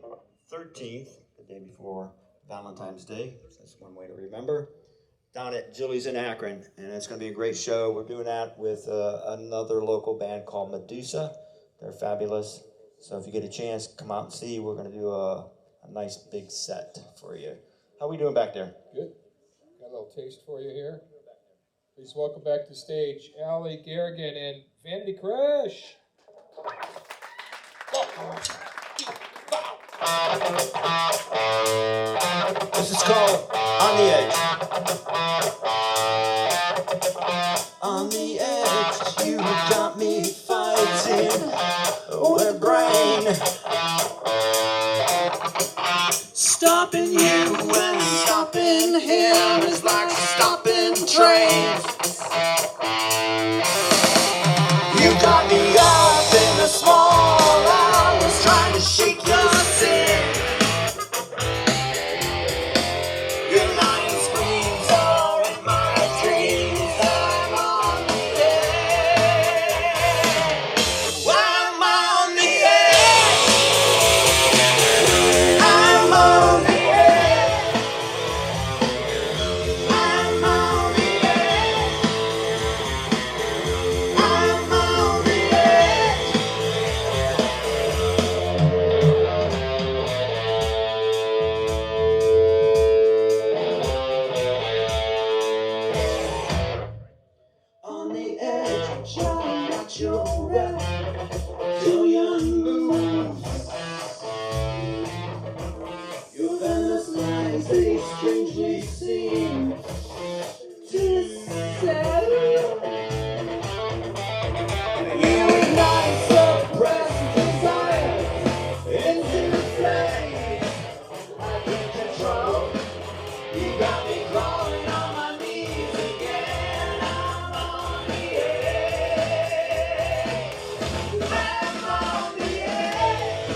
13th, the day before Valentine's Day. That's one way to remember. Down at Jilly's in Akron, and it's going to be a great show. We're doing that with another local band called Medusa. They're fabulous. So if you get a chance, come out and see. We're going to do a nice big set for you. How are we doing back there? Good. Got a little taste for you here. Please welcome back to the stage Allie Garrigan and Vanity Crash. This is called On the Edge. On the edge, you got me fighting with brain. Stopping you and stopping him is like stopping trains. You got me up in the small hours trying to shake your sin. Your lying screams are in my dreams. I'm on the edge. I'm on the edge. I'm on the edge. I'm on the edge. I'm on the edge. On the edge, trying not your breath, till your moves. Your endless lines, they strangely seem to settle. You ignite suppressed desire into flame. I can't control. You got me crawling on my knees again. I'm on the edge. I'm on the edge.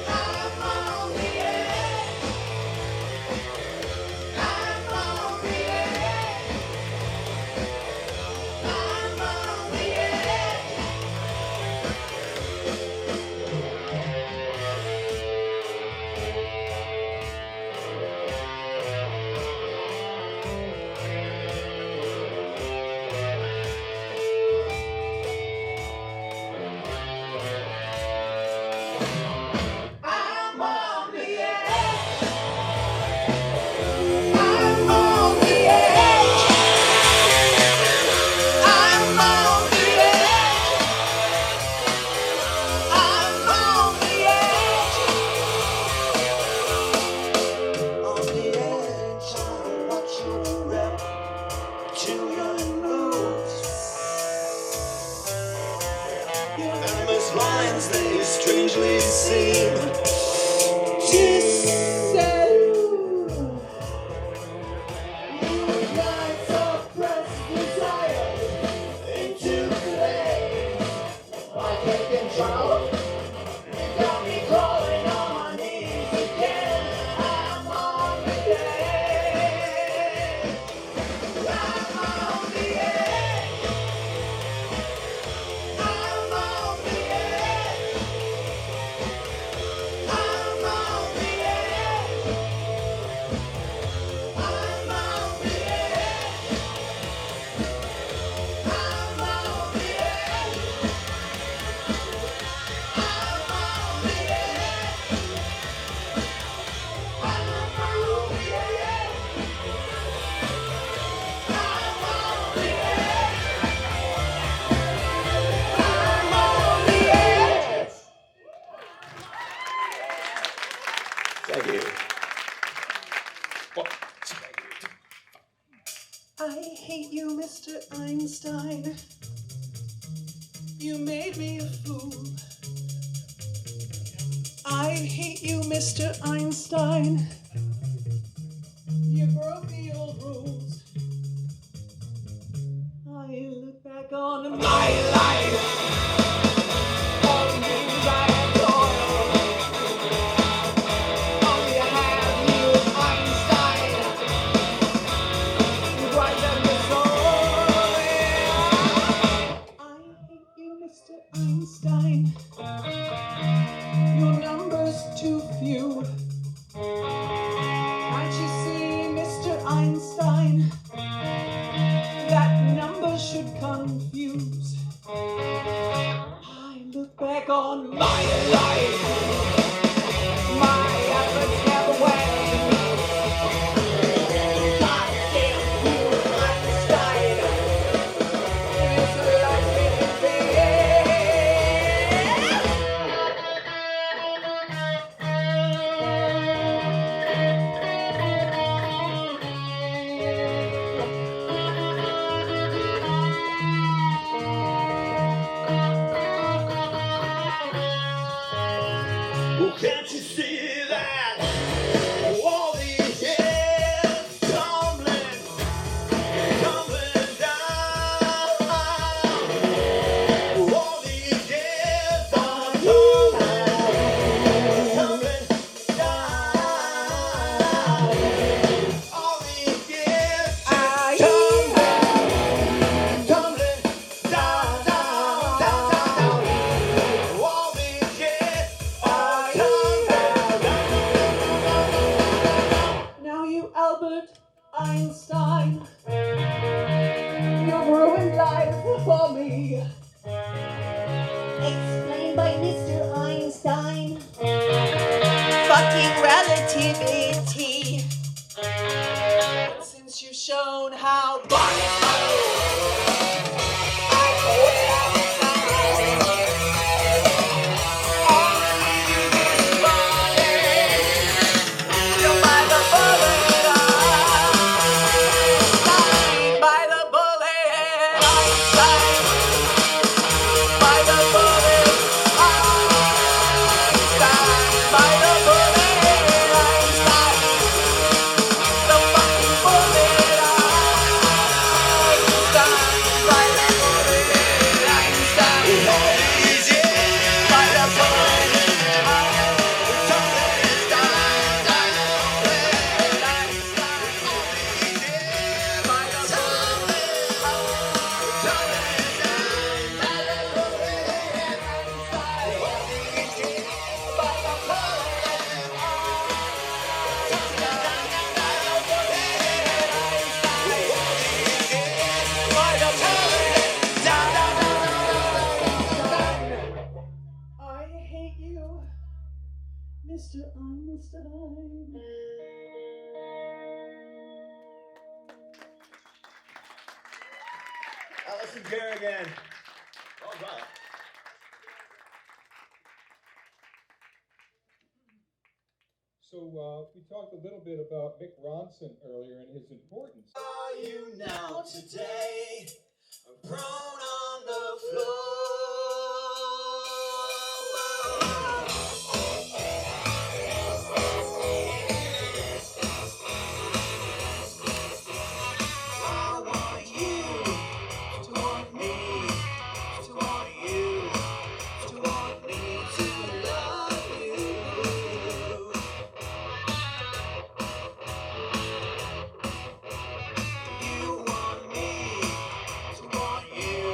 I'm on the edge. I'm on the edge. I'm on the edge. I'm on the edge. I'm on the edge. I'm on the edge. I'm on the edge. On the edge, trying to watch your rep till your moves. Your venomous lines, they strangely seem to settle. You ignite suppressed desire into flame. I can't control. You got me crawling on my knees again. I'm on the edge. I'm on the Thank you. I hate you, Mr. Einstein. You made me a fool. I hate you, Mr. Einstein. You broke the old rules. I look back on my life. All the things I have toiled. All you have, you Einstein. You grind up your soul. I hate you, Mr. Einstein. Your number's too few. Can't you see, Mr. Einstein? That number should confuse. I look back on my life. My efforts never waned. Goddamn you, Einstein. It's a life thing. Well, can't you see that all these years tumbling down? All these years are tumbling down. All these years tumbling down, down, down, down. All these years are Now you, Albert Einstein, you've ruined life for me. Explained by Mr. Einstein. Fucking relativity. Since you've shown how I hate you, Mr. Einstein. Allison Kerrigan. All right. So we talked a little bit about Mick Ronson earlier and his importance. are you now today? Prone on the floor. I want you to want me, to want you, to want me to love you. You want me to want you.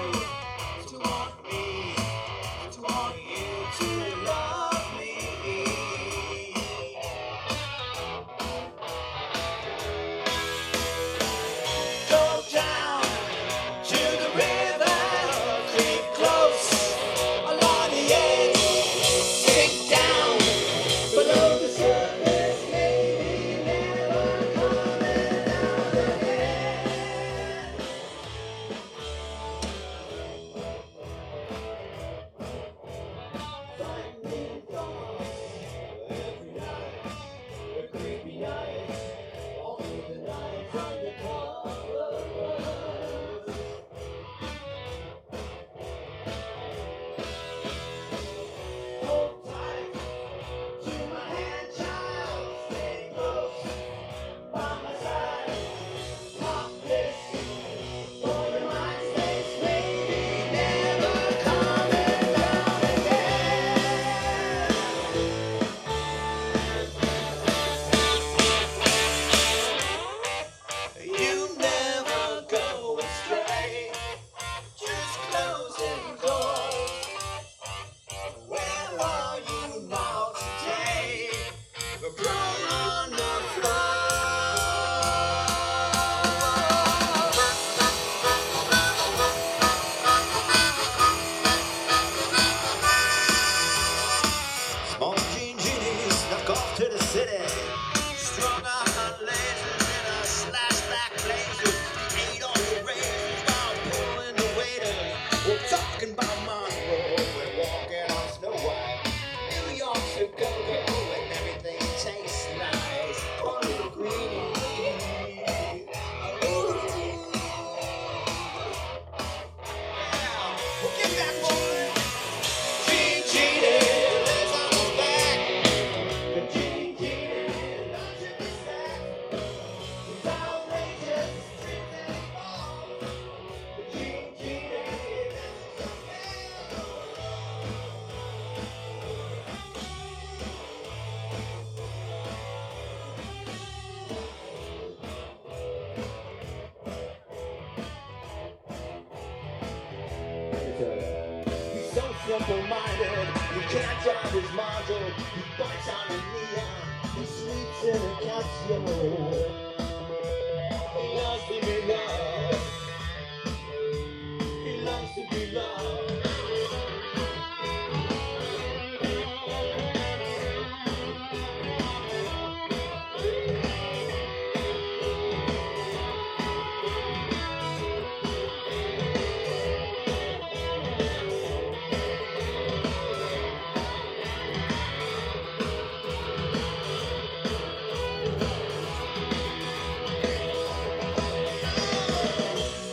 All Gene Genies snuck off to the city, strung out on lasers in a slashback blazer. Ate all the razors while pulling the waiters. We're talking about Monroe and walking on Snow White. New York's a go-go and everything tastes nice. Poor little greenie. Well, get that boy. Gene Genie lives on his back. The Gene Genie loves in the sack. He's outrageous, strict and bold. The Gene Genie lives in the He's so simple-minded, you can't drive his model. He bites on a neon, he sleeps in a capsule. He loves to be loved. He loves to be loved.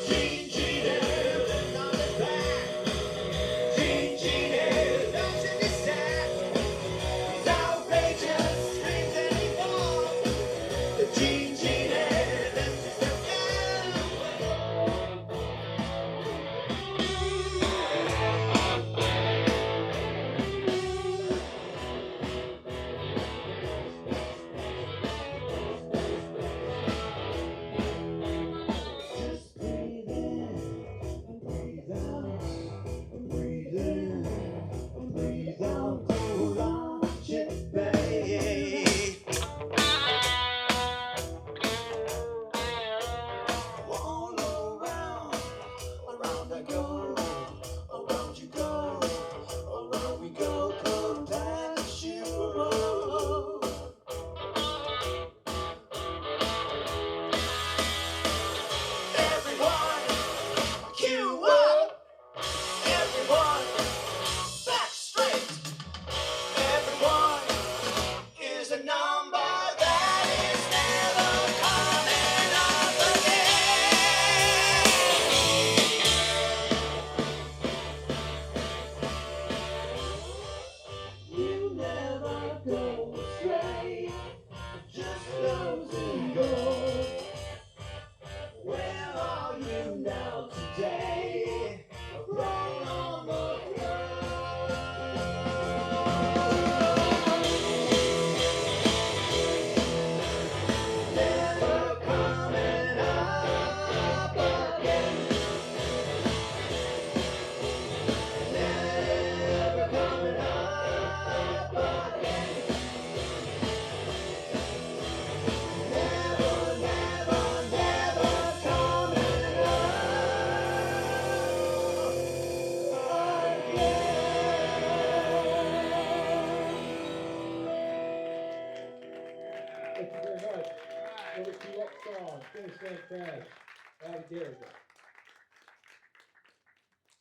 Gene Genie lives on his back. Gene Genie loves in his sack. He's outrageous, strange and evolved. The Gene Genie lives in the Just breathe in and breathe out, and breathe in and breathe out. Oh, logic, babe. All around, around I go, around you go, around we go. Come back, you roll. Everyone, cue up. Everyone, back straight. Everyone is a number that is never coming up again. You never go astray, just goes and goes. Where are you now today? Wrong on the never coming up again. Never coming up again. Never, never, never coming Thank you very much. Number 2 up song, Finish That Crash. Derek.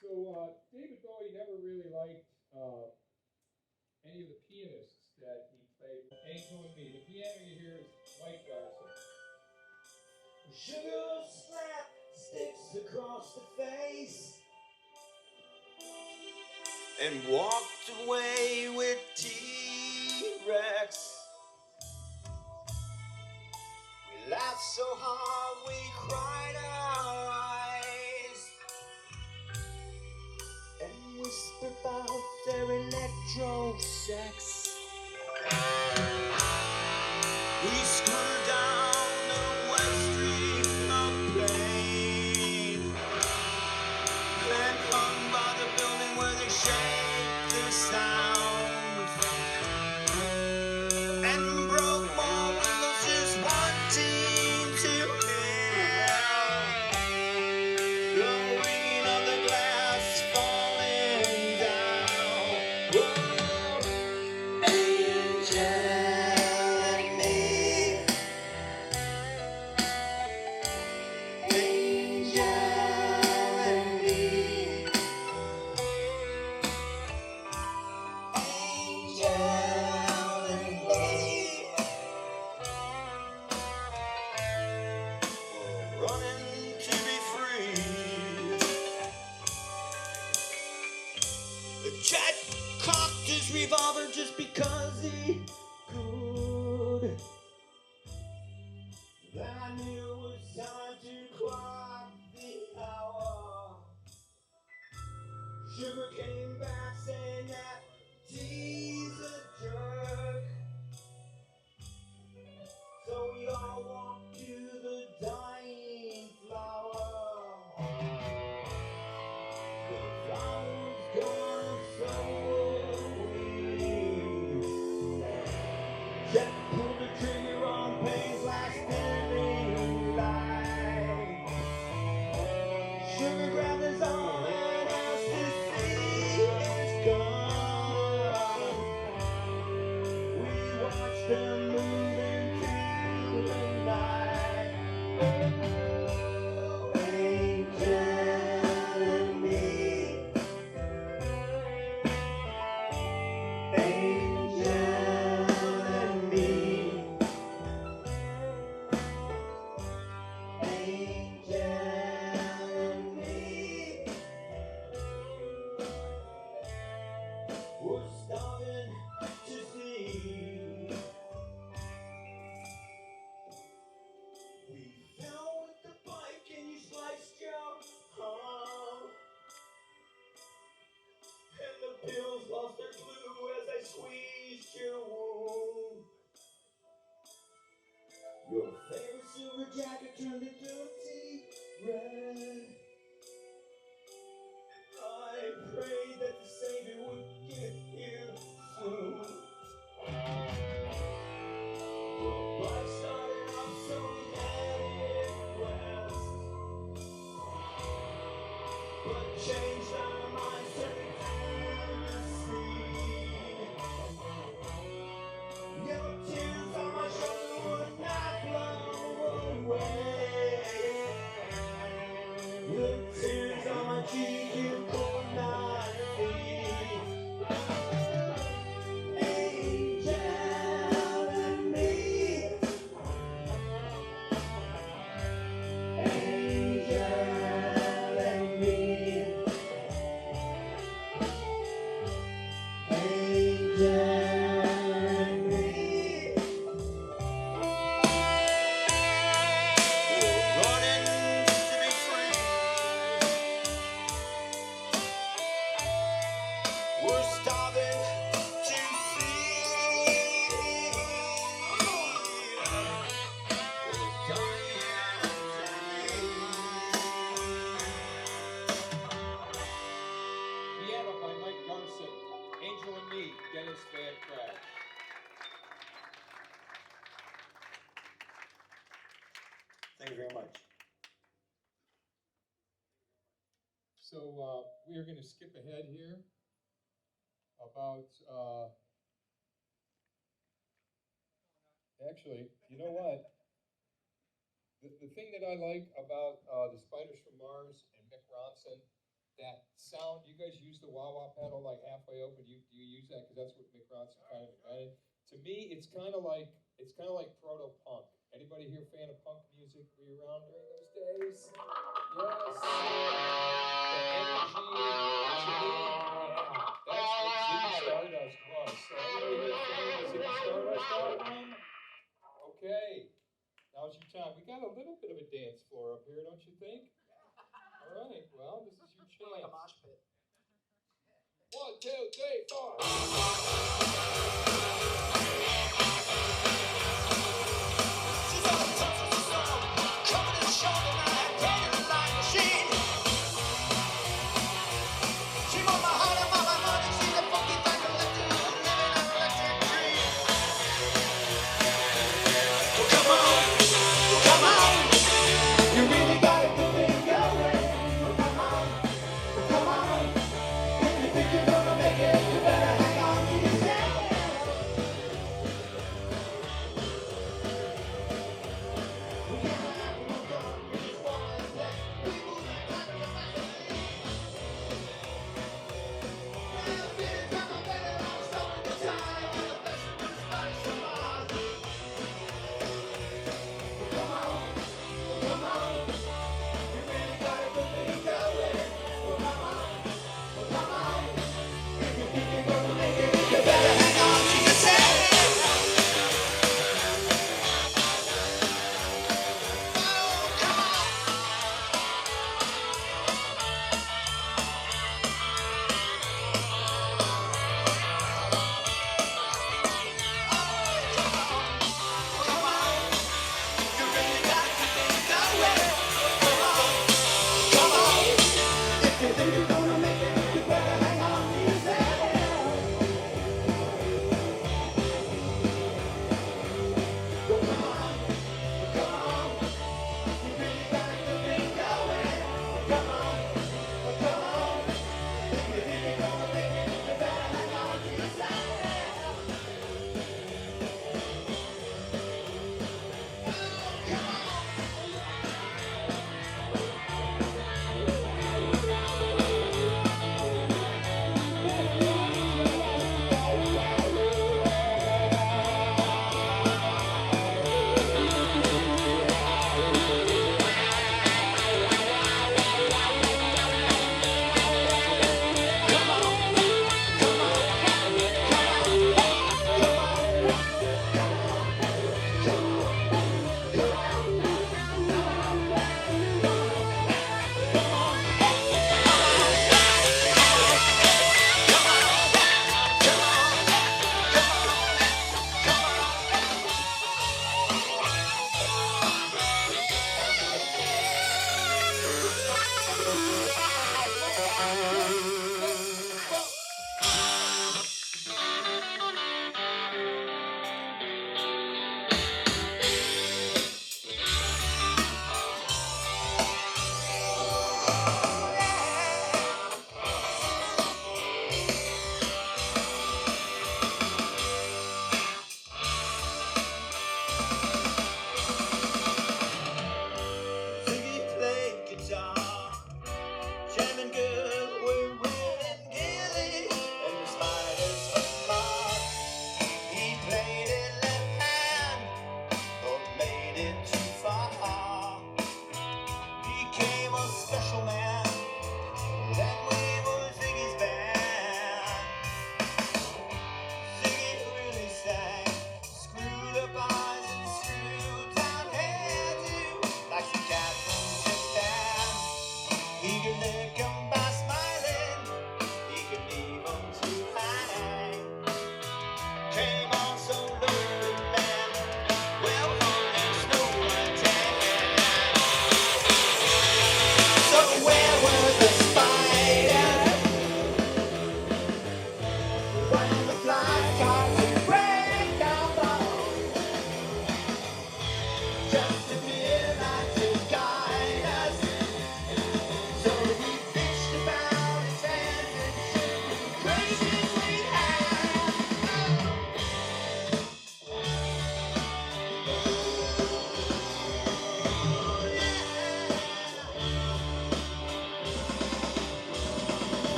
So, David Bowie never really liked any of the pianists that he played. Angel and Me. The piano you hear is Mike Garson. Sugar slap sticks across the face and walked away with T-Rex. We laughed so hard we cried our eyes and whispered about their electro sex. We screwed down the West Street of Plain and hung by the building where they shake the sound and broke more windows just wanting to hear Still moving through the night. Angel and me. Angel and me. Angel and me. We're starting to see. We fell with the bike and you sliced your arm. And the pills lost their glue as I squeezed your wound. Your favorite silver jacket turned into dirty red. I prayed that the Savior would get here soon. The bike started off so we headed west, but changed our minds, turning through the street. Your tears on my shoulder would not blow away. The tears on my cheek you could not see. Angel and me. Angel and me. Angel and me. We're running to be free. We're starving to see. We're dying to Piano by Mike Garson. Angel and Me, Dennis Van Pratt. Thank you very much. So we are going to skip ahead here about, actually, you know what? The thing that I like about the Spiders from Mars and Mick Ronson, that sound, you guys use the wah-wah pedal like halfway open. Do you use that? Because that's what Mick Ronson kind of invented. To me, it's kind of like proto-punk. Anybody here fan of punk music? Were you around during those days? Yes. The energy, to me, yeah, that's what Ziggy Stardust was. So anybody here fan of the Ziggy Stardust album? Okay, now's your time. We got a little bit of a dance floor up here, don't you think? All right, well, this is your chance. Like a mosh pit. 1, 2, 3, 4. She's on the top of the storm, coming in short and I can't line machine. She want my heart and my money, she's a funky thing electric, living an electric dream. Well, come on, you really got a good thing going. Well, come on, if you think you're gonna make it, you better hang on to your stand.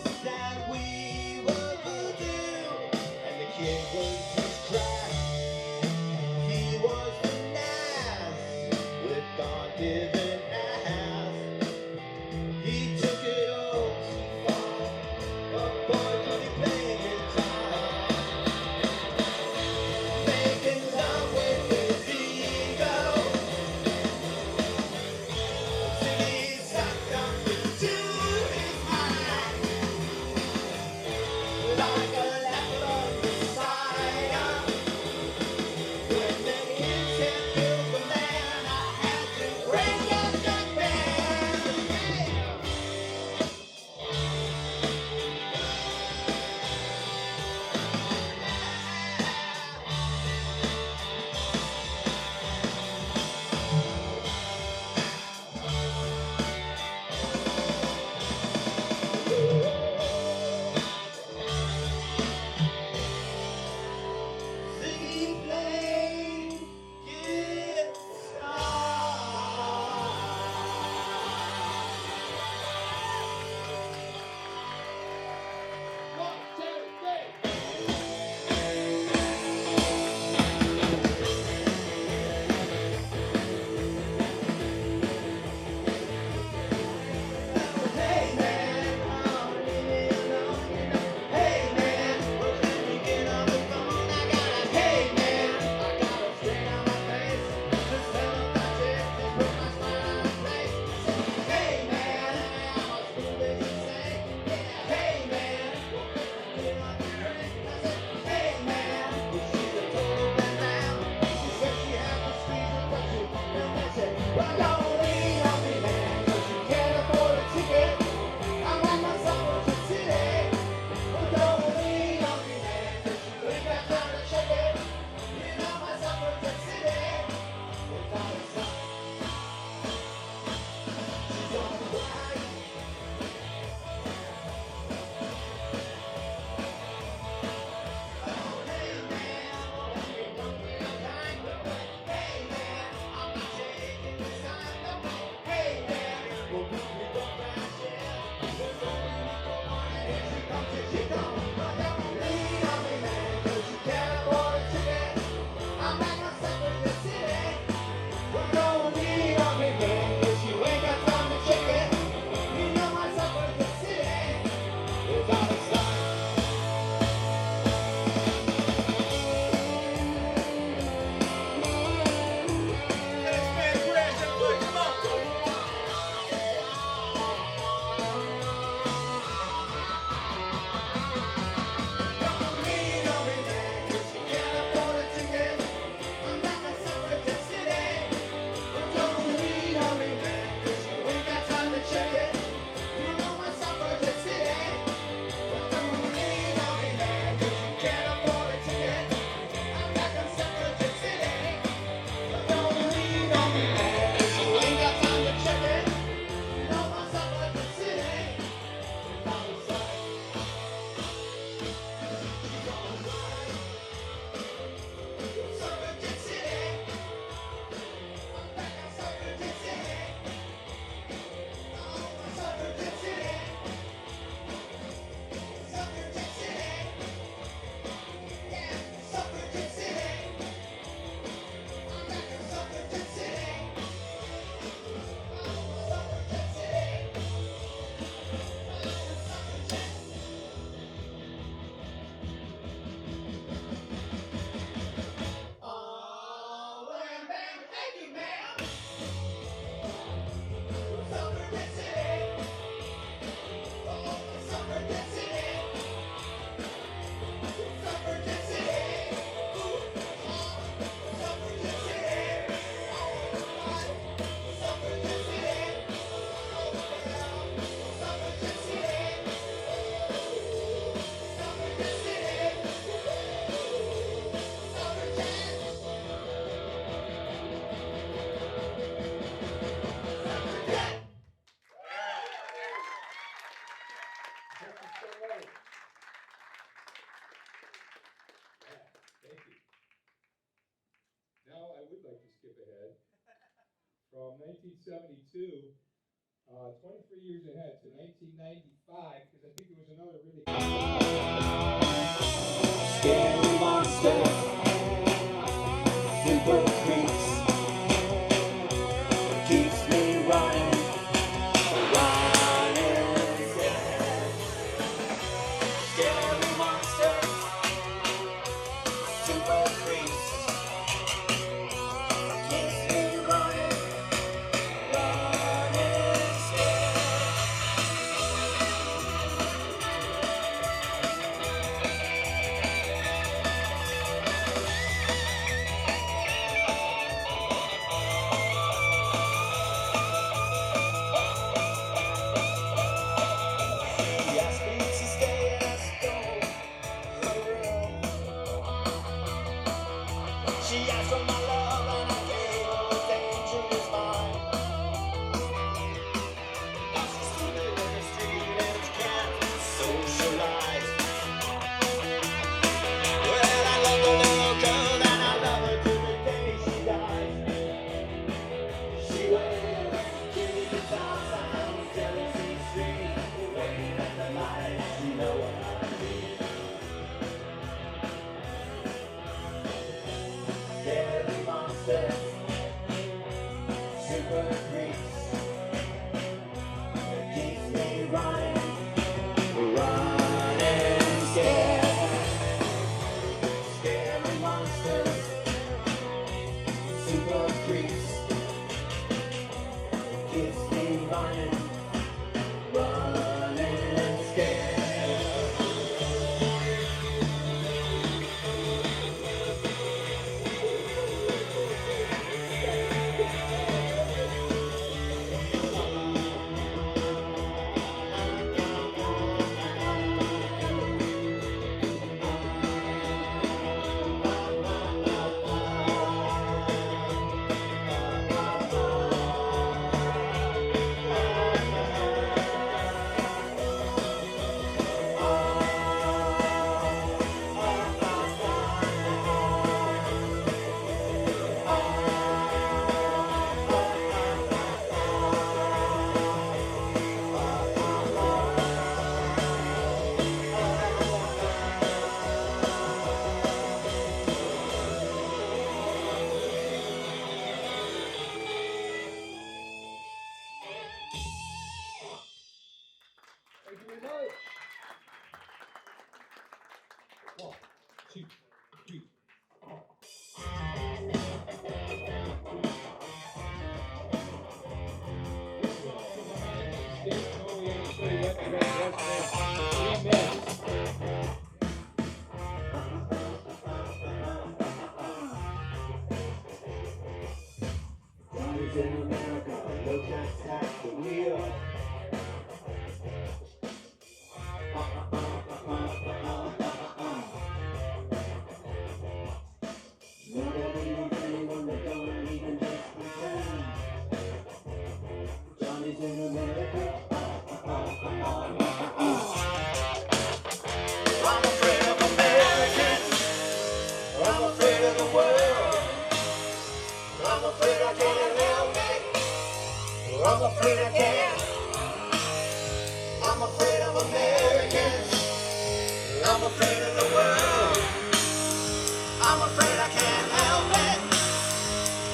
said we were voodoo, and the kid was just crack. He was the nass with God-given ass. He took it all too far. A boy could be playing guitar, making love with his ego. Till he sucked up into his mind like a leopard messiah. When the kids had killed the man, I had to break up the band. Ziggy played guitar. One, two, three. Hey man, how many alone, you know? Hey man, well can you get on the phone? I got a hey man, I got a strain on my face. Just tell them that's it, just put my smile on my face. Hey man, how much food did you say? Yeah, hey man, well can you get on the train? I said, hey man, well she's a total letdown. She said she had to squeeze it, but she and I said, well don't lean on me man, 'cause you can't afford a ticket. I'm at my supper today. Well, don't lean on me, man, 'cause you ain't got time to check it. You know my supper today. Without a stop, she's alright. Oh, hey man, well, if you don't feel kind, hey man, I'm not taking this time. No, hey man, well, we can go crash it. There's only one for one, and here she comes, here she comes. But don't lean on me, man, 'cause you can't afford a ticket. I'm at my supper today. Well, don't lean on me, man, 'cause you ain't got time to check it. You know my supper today. Without a stop. Let's make crash and put them up. Don't lean on me, man, 'cause you can't afford a ticket. I'm at my supper today. Well, don't lean on me, man, 'cause you ain't got time to check it. You know my supper today. Well, don't lean on me, man, 'cause you can't afford a ticket. I'm at my supper today. Well, don't lean on me, man, 'cause you ain't got time to check it. You know my supper today. Without a sight. She's alright. Supper today. I'm back on supper today. Oh, my supper today. Supper today. Yeah, supper today. I'm back on supper today. Oh, supper today. Oh, supper today. Oh, and bang, thank you, ma'am. Supper today. Oh, supper today. Supper today. Ooh, supper today. Supper today. Oh, yeah. Supper today. Supper today. Supper today. Thank you so much. Yeah, thank you. Now I would like to skip ahead from 1972, 23 years ahead to 1994. 5 because I think there was another really. Scary monsters, super creeps, keeps me running, scared. Scary monsters, super creeps, keeps me running, scared. She asked me to stay and I stole her room. She asked for my love and I gave her a dangerous mind. Now she's sleeping in the street and she can't socialize. Well, I love the little girl and I love her till the day she dies. She waits, keep the top sound, jealousy street, waiting at the light, you know what I mean. Scary monsters, super creeps, that keeps me running, scared. Scary monsters, super creeps, keeps me running, scared. Thank you very much. 1, 2, 3. Johnny's in America, no just at the wheel. Nobody needs anyone that don't even just pretend. Johnny's in America. I'm afraid of Americans. I'm afraid of the world. I'm afraid I can't help it. I'm afraid I can't. I'm afraid of Americans. I'm afraid of the world. I'm afraid I can't help it.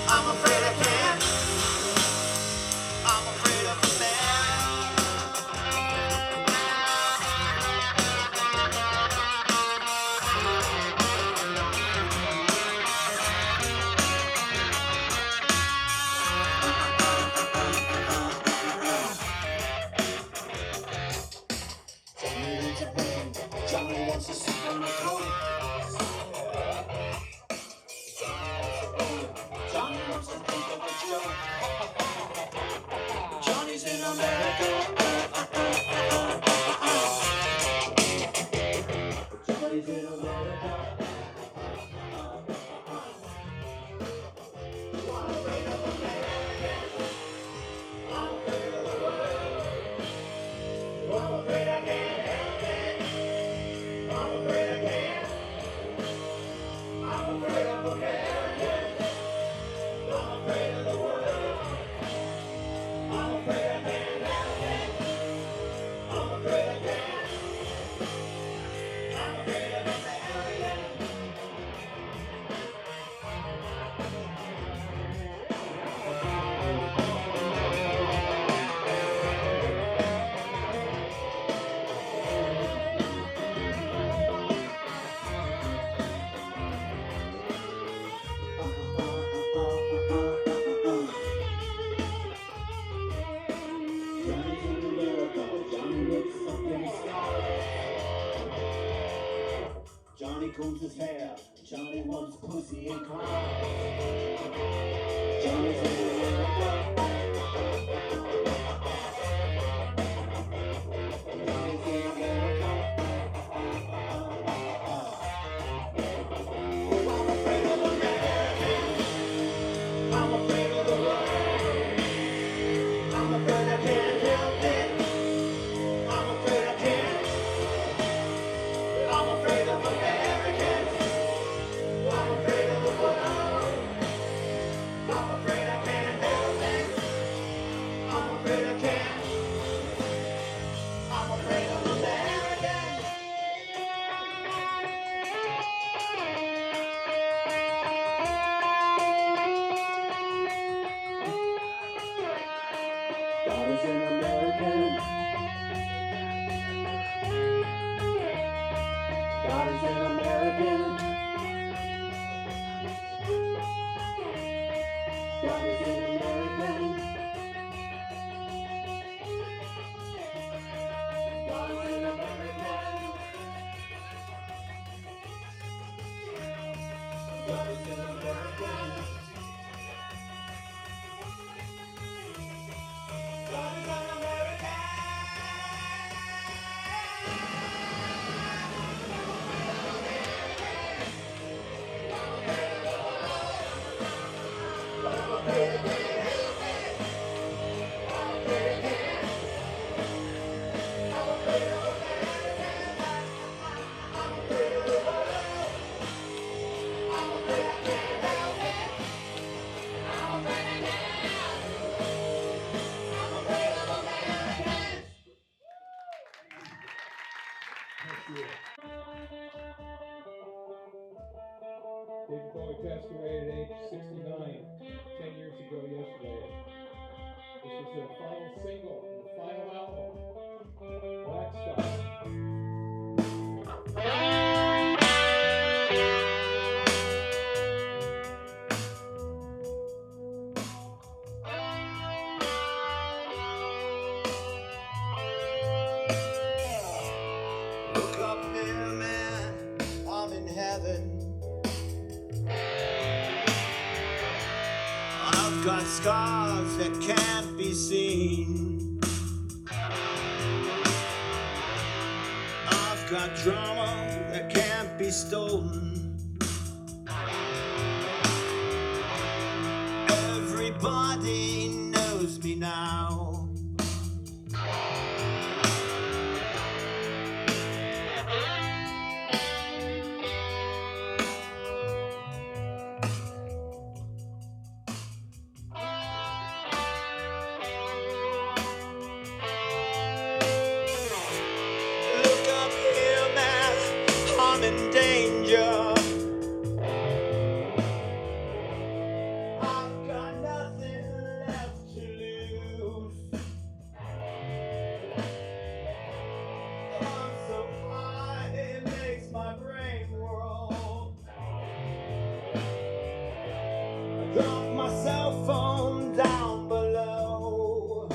I'm afraid I can't. I'm afraid of America. Johnny wants a pen. Johnny wants to sit on a coat. Johnny wants to think of a joke. Johnny's in America. Johnny's in America. I'm afraid of Americans. I'm afraid of the world. I'm afraid I can't help it. I'm afraid I can't. I'm afraid of Americans. I'm afraid of the world. I'm afraid I can't help it. I'm afraid I Johnny combs his hair. Johnny wants pussy and clowns. Johnny's in America. Johnny's in America. Oh, I'm afraid of Americans. I'm afraid of the world. I'm afraid I can't help it. I'm afraid I can't. I'm afraid of Americans. I'm afraid of the world. I'm afraid I can't help it. I'm afraid I can't. I'm afraid of Americans. God is an American. God is an American. God is an American. God is an American. God is an American. God is an American. David Bowie passed away at age 69, 10 years ago yesterday. This was their final single, the final album, Black Star. Look up here, man, I'm in heaven. I've got scars that can't be seen. I've got drama that can't be stolen. Everybody knows me now. Look up here, man, I'm in danger. I've got nothing left to lose. I'm so high, it makes my brain whirl. I dropped my cell phone down below.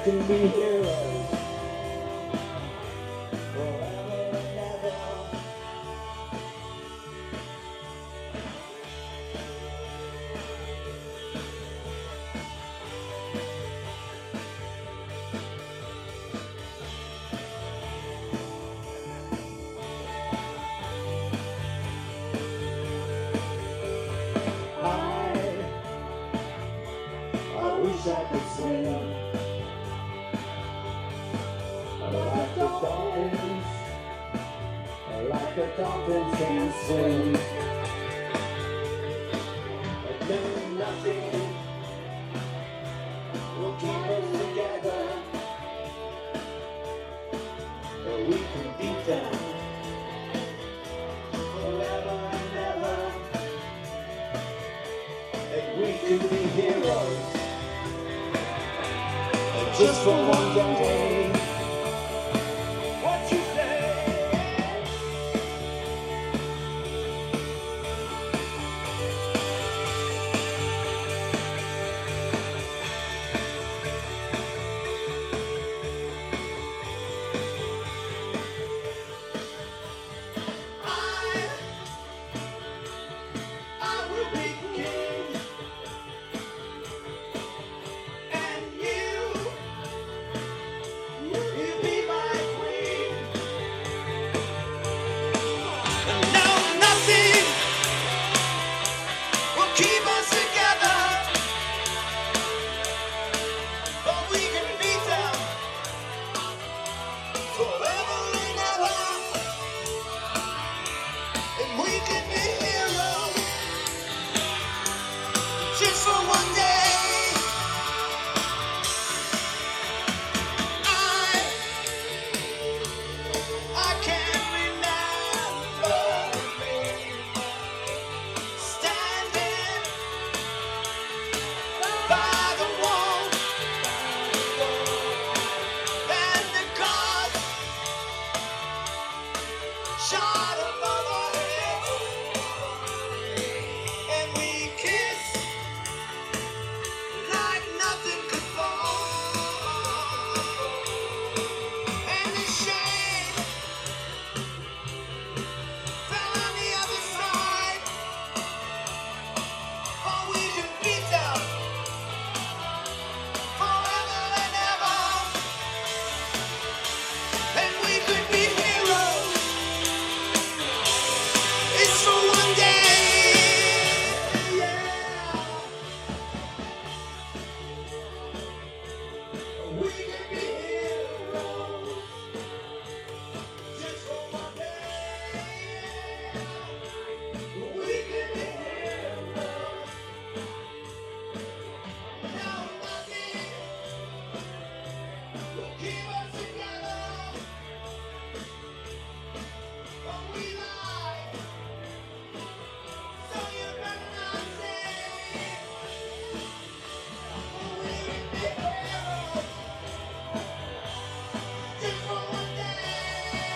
can be heroes forever and ever. I wish I could swim like the dolphins, like the dolphins can swim. But no, nothing will keep us together. But we can beat them forever and ever. And we can be heroes just for one day. What you say? I will be king, and you be my queen. And no, nothing will keep us together, but we can beat them forever and ever. And we can be heroes just for one day. I can't remember standing by the wall and the gods shot above our heads, and we kissed like nothing could fall. And the shame fell on the other side, but we can beat them forever and ever. And we could be heroes. It's for one day. Yeah. We can be heroes just for one day. We can be heroes. Now nothing will keep us together, but we lie. So you better not say we can be heroes just for one day.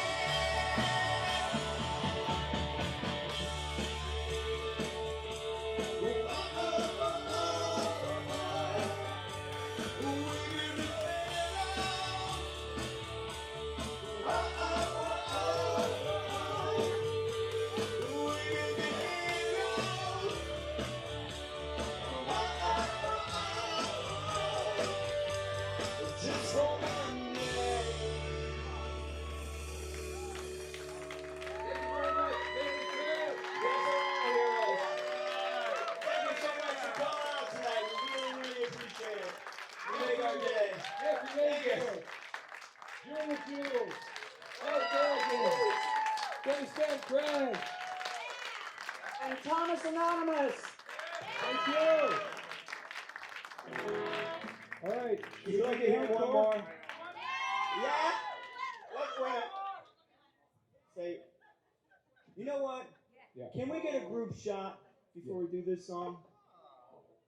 Just for one day. Thank you very much. Thank you, Chris. Thank you so much for calling out tonight. We really appreciate it. You make our day. Yes, you Thank you. Jewel with Jewels. Oh, Dorothy. Thanks, Craig. And Thomas Anonymous. Thank you. All right. Would you like to hear one more? Yeah? Let's wait. Say, you know what? Yeah. Can we get a group shot before we do this song?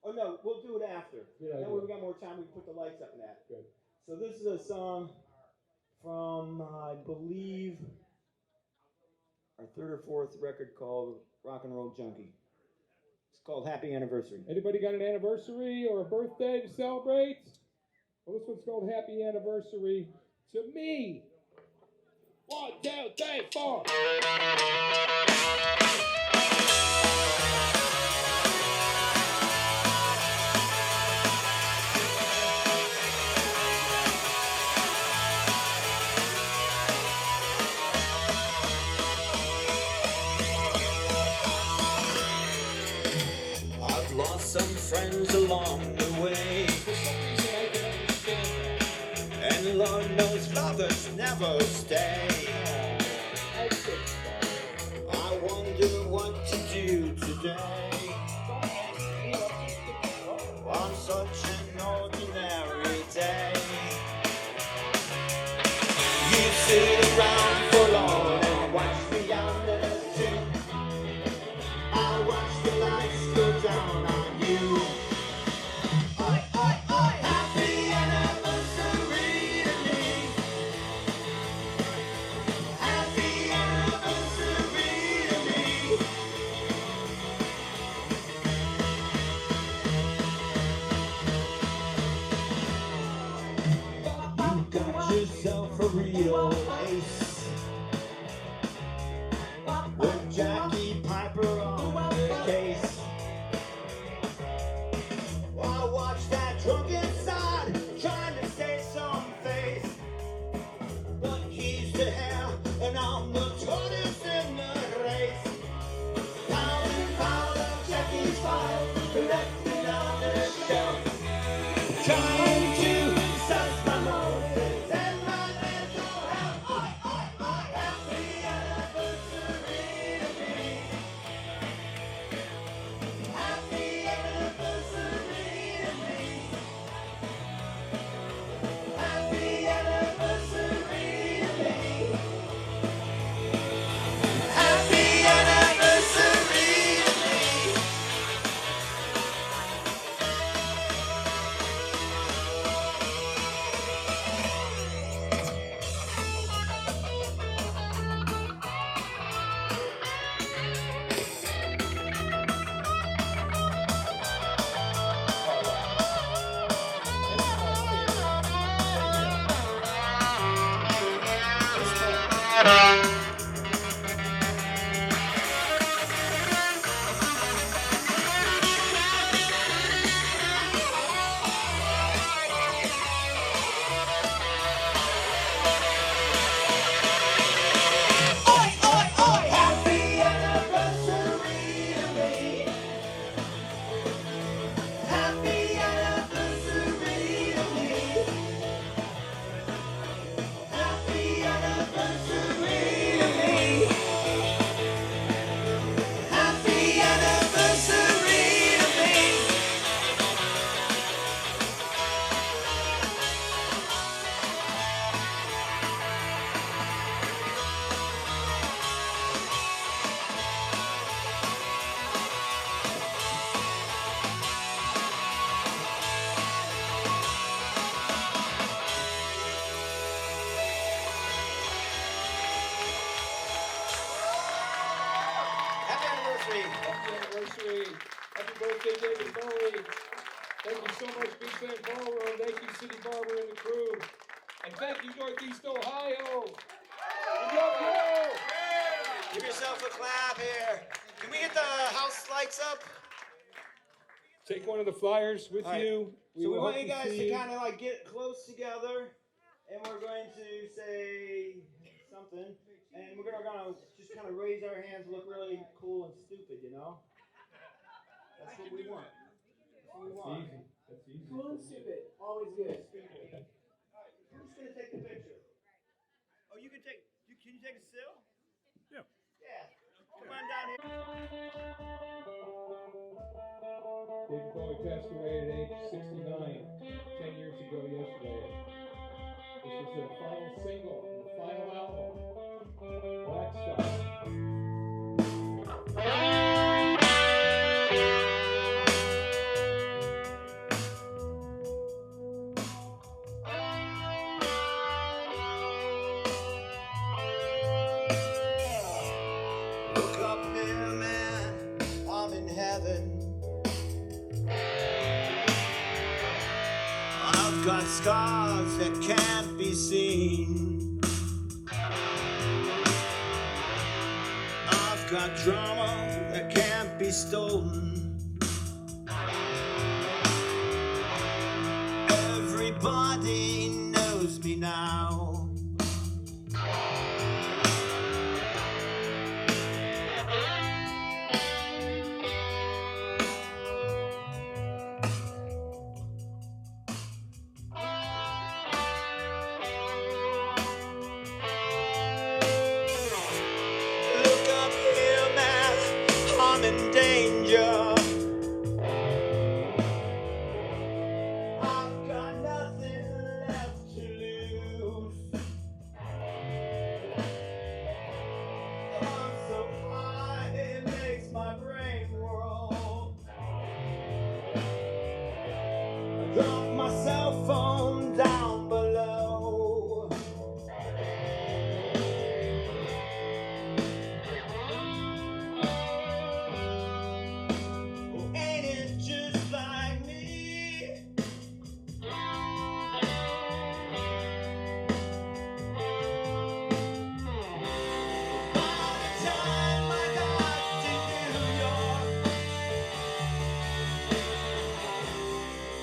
Oh no, we'll do it after. Good That idea. way we got more time, we can put the lights up and that. Good. So this is a song from, I believe, our third or fourth record called Rock and Roll Junkie. It's called Happy Anniversary. Anybody got an anniversary or a birthday to celebrate? Well, this one's called Happy Anniversary to Me. 1, 2, 3, 4. I've lost some friends along the way, and Lord knows lovers never stay. I wonder what to do today on such an ordinary day. You sit around for long and watch me on the street. I watch the lights go down on you. Oi, oi, oi! Happy anniversary to me. Happy anniversary to me. You got yourself a real ace with Jackie Piper on the case. I watch that drunken side trying to save some face, but he's the hare and I'm the tortoise in the race. Pound and pound of Jackie's file, collecting on the shelf, trying to suss my motives and my mental health. Oi, oi, oi! Happy anniversary to me. Happy anniversary to me. Happy anniversary to me. Happy anniversary to me. Oi, oi, oi! Happy anniversary to me. Happy anniversary to me. Happy anniversary to me. Happy anniversary to me. Happy anniversary. Happy anniversary. Happy birthday, David Bowie. Thank you so much, Beachland Ballroom. Thank you, City Barber and the crew. And thank you, Northeast Ohio. We love you. Give yourself a clap here. Can we get the house lights up? Take one of the flyers with All right. you. So we will want hope you guys see to kind of like get close together, and we're going to say something, and we're gonna just kind of raise our hands, look really cool and stupid, you know. That's what we want. That's what we want. Easy. That's easy. Cool and stupid. Always good. Stupid. All right, who's gonna take the picture? Oh, you can take. Can you take a still? Yeah. Yeah. Come on down here. David Bowie passed away at age 69, 10 years ago yesterday. This was their final single, the final album, Black Look up here, man. I'm in heaven. I've got scars that can't be seen. I've got drama that can't be stolen. Everybody knows me now. Look up here, man, I'm in danger. I've got nothing left to lose. I'm so high, it makes my brain whirl. I dropped my cell phone down below. Oh, ain't it just like me? By the time I got to New York,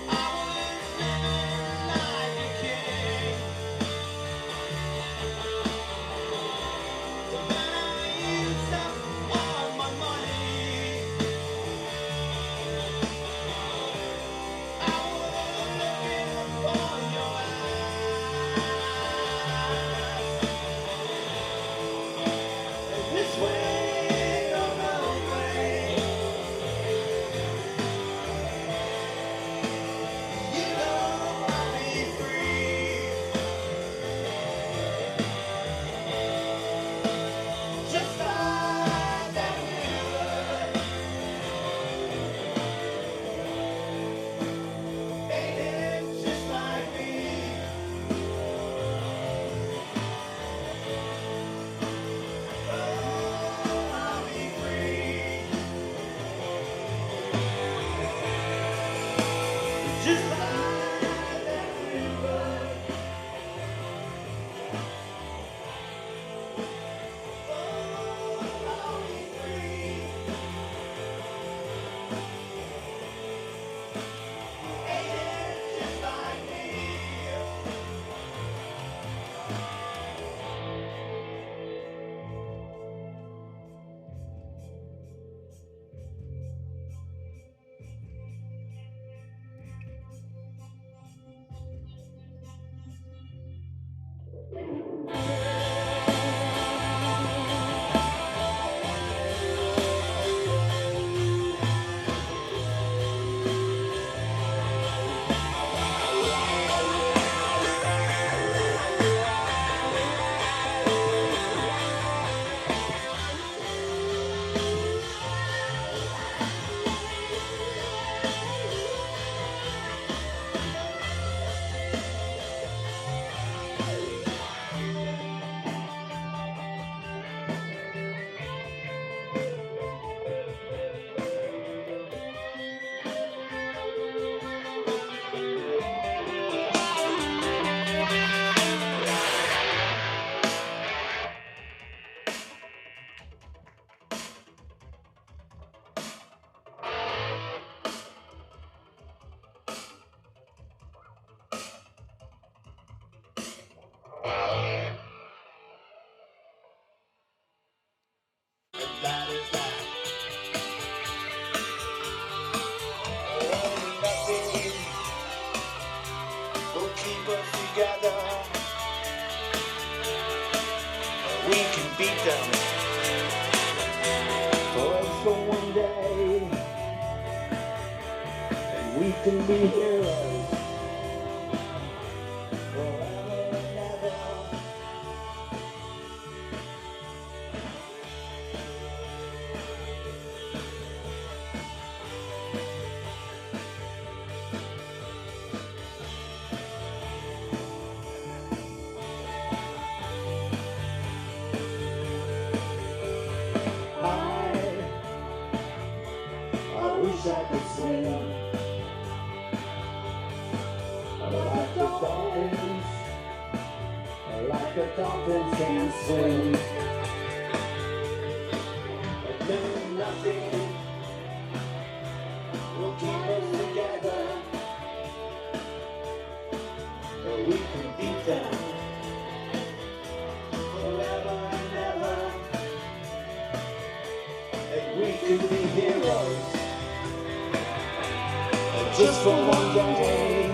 I was living like a king. But then I used up all my money. I was looking for your eyes. This way or no way, you know I'll be free. Just like that river, ain't it just like me? Oh, I'll be free. Just like that river. Oh, I'll be free. Ain't it just like me? That is that. Only nothing will keep us together. We can beat them for one day, and we can be heroes forever and ever. I wish I could swim like a dolphin can swing. And then nothing will keep us together. But we can beat them forever and ever. And we can be heroes just for one day.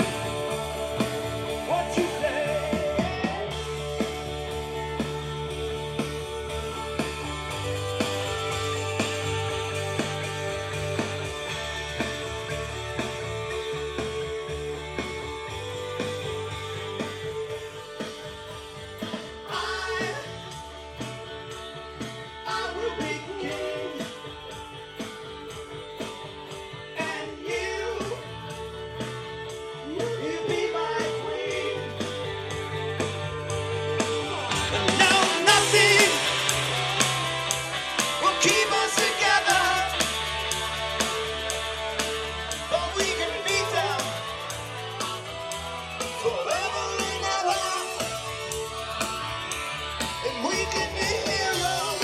What you say? I will be king, and you'll be my queen. And no, nothing will keep us together, but we can beat them forever and ever. And we can be heroes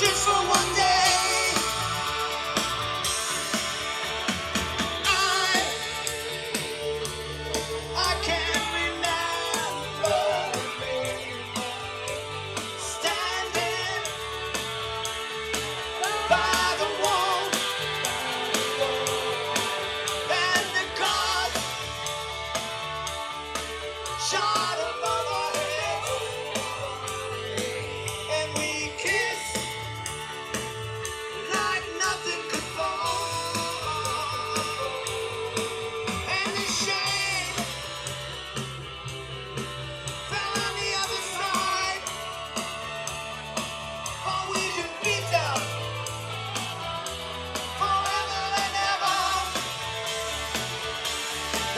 just for one day. I can't remember standing by the wall and the gods shot above our heads, and we kissed like nothing could fall. And the shame fell on the other side, but we could beat them forever and ever.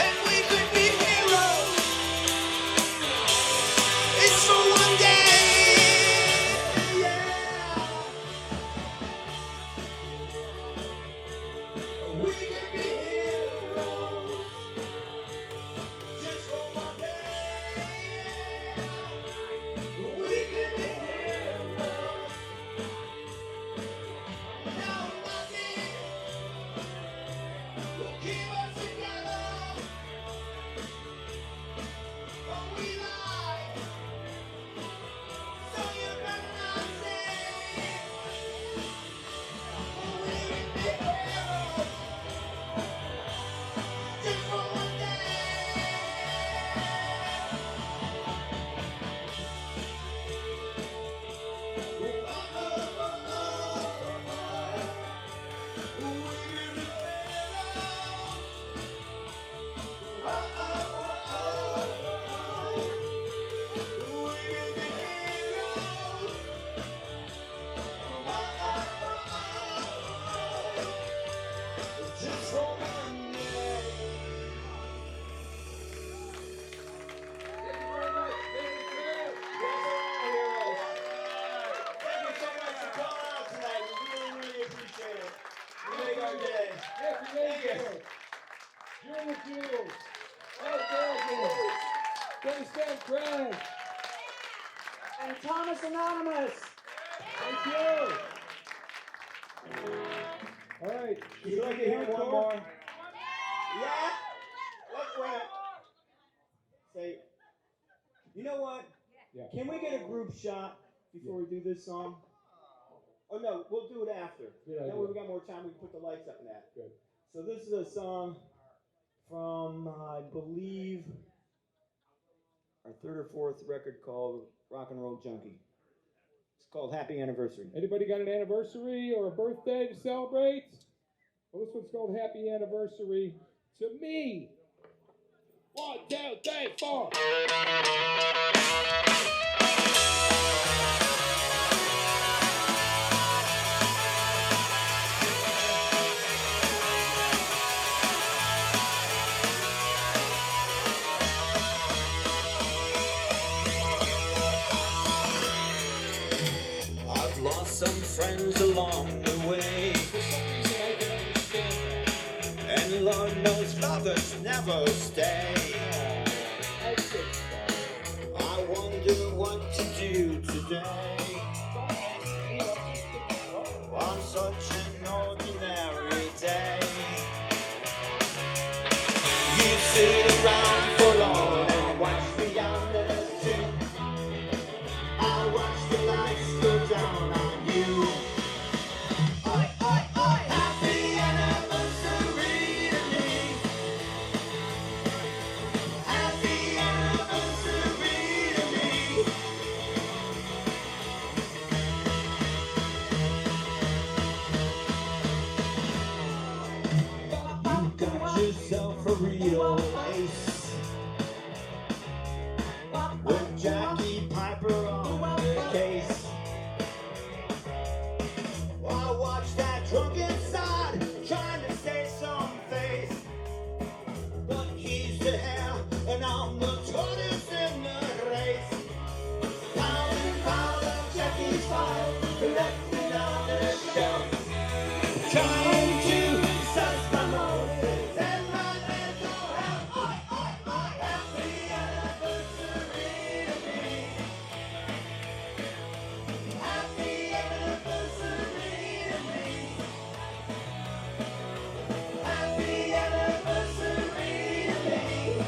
And we could be heroes. It's for one day. Yeah. We can be heroes just for one day. We can be heroes. No, nothing will keep us together. But we lie, so you better not say. We can be heroes just for one day. Just for one day. Thank you so much for coming out tonight. We really appreciate it. You make our day. Thank you. You're the jewels. Oh, Belgium. Thanks, Dan Craig. And Thomas Anonymous. Thank you. All right. Would you like to hear one more? Yeah? Wait. Say, you know what? Yeah. Can we get a group shot before we do this song? Oh no, we'll do it after. Good That idea. way we got more time, we can put the lights up and that. Good. So this is a song from, I believe, our third or fourth record called Rock and Roll Junkie. It's called Happy Anniversary. Anybody got an anniversary or a birthday to celebrate? Well, this one's called Happy Anniversary to me. 1, 2, 3, 4. I've lost some friends along the way, and Lord knows lovers never stay. stay on such an ordinary day. You sit around for long and watch beyond the sea. I watch the lights go down on you. Oi, oi, oi, happy anniversary to me. Happy anniversary to me. You got yourself a real ace with Jackie Piper on the case. I watch that drunken sod trying to save some face, but he's the hare and I'm the tortoise in the race. Pound and pound of Jackie's file, collecting down the shelf, trying to suss my motives and my mental health. Oi, oi, oi, happy anniversary to me. Happy anniversary to me. Happy anniversary to me.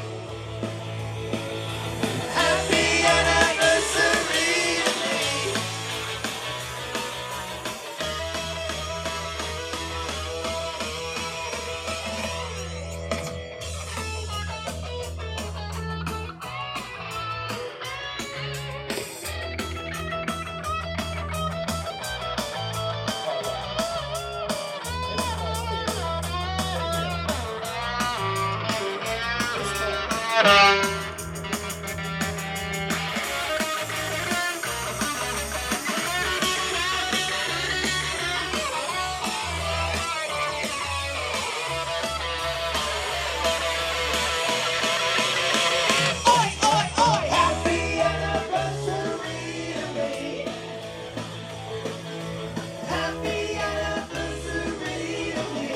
Happy anniversary to me. Oi, oi, oi, happy anniversary to me. Happy anniversary to me.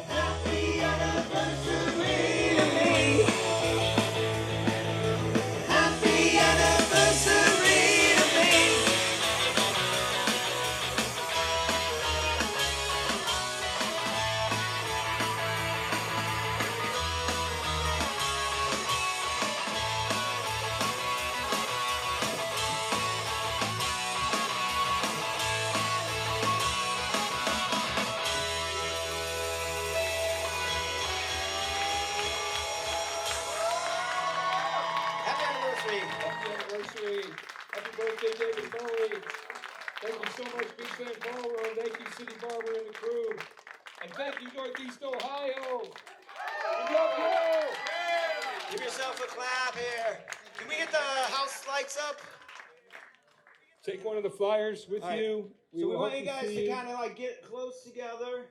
Happy anniversary to me. Happy anniversary to me. Happy anniversary. Happy anniversary. Happy birthday, David Bowie. Thank you so much, Beachland Ballroom. Thank you, City Barber and the crew. And thank you, Northeast Ohio. We love you. Give yourself a clap here. Can we get the house lights up? Take one of the flyers with All right. you. So we will want hope you guys see to you. kind of like get close together,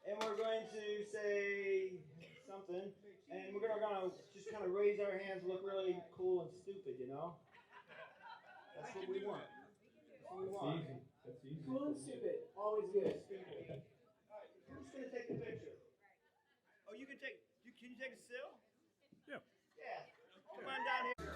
and we're going to say something, and we're gonna just kind of raise our hands, look really cool and stupid, you know. That's what we want. That's what we want. Easy. That's easy. Cool and stupid, always good. Stupid. All right, who's gonna take the picture? Oh, you can take. Can you take a still? Yeah. Yeah. Come on down here.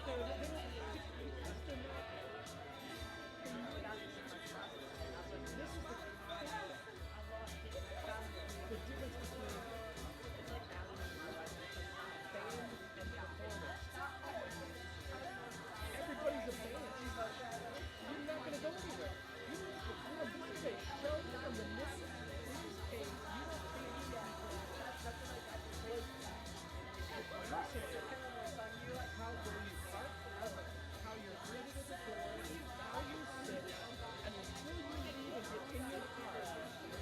Everybody's a band. You're not going to go anywhere. This is a show from the Mississippi State. You don't think you can how well you park, how you're greeted at the door, how you sit, and until you leave and get in your car,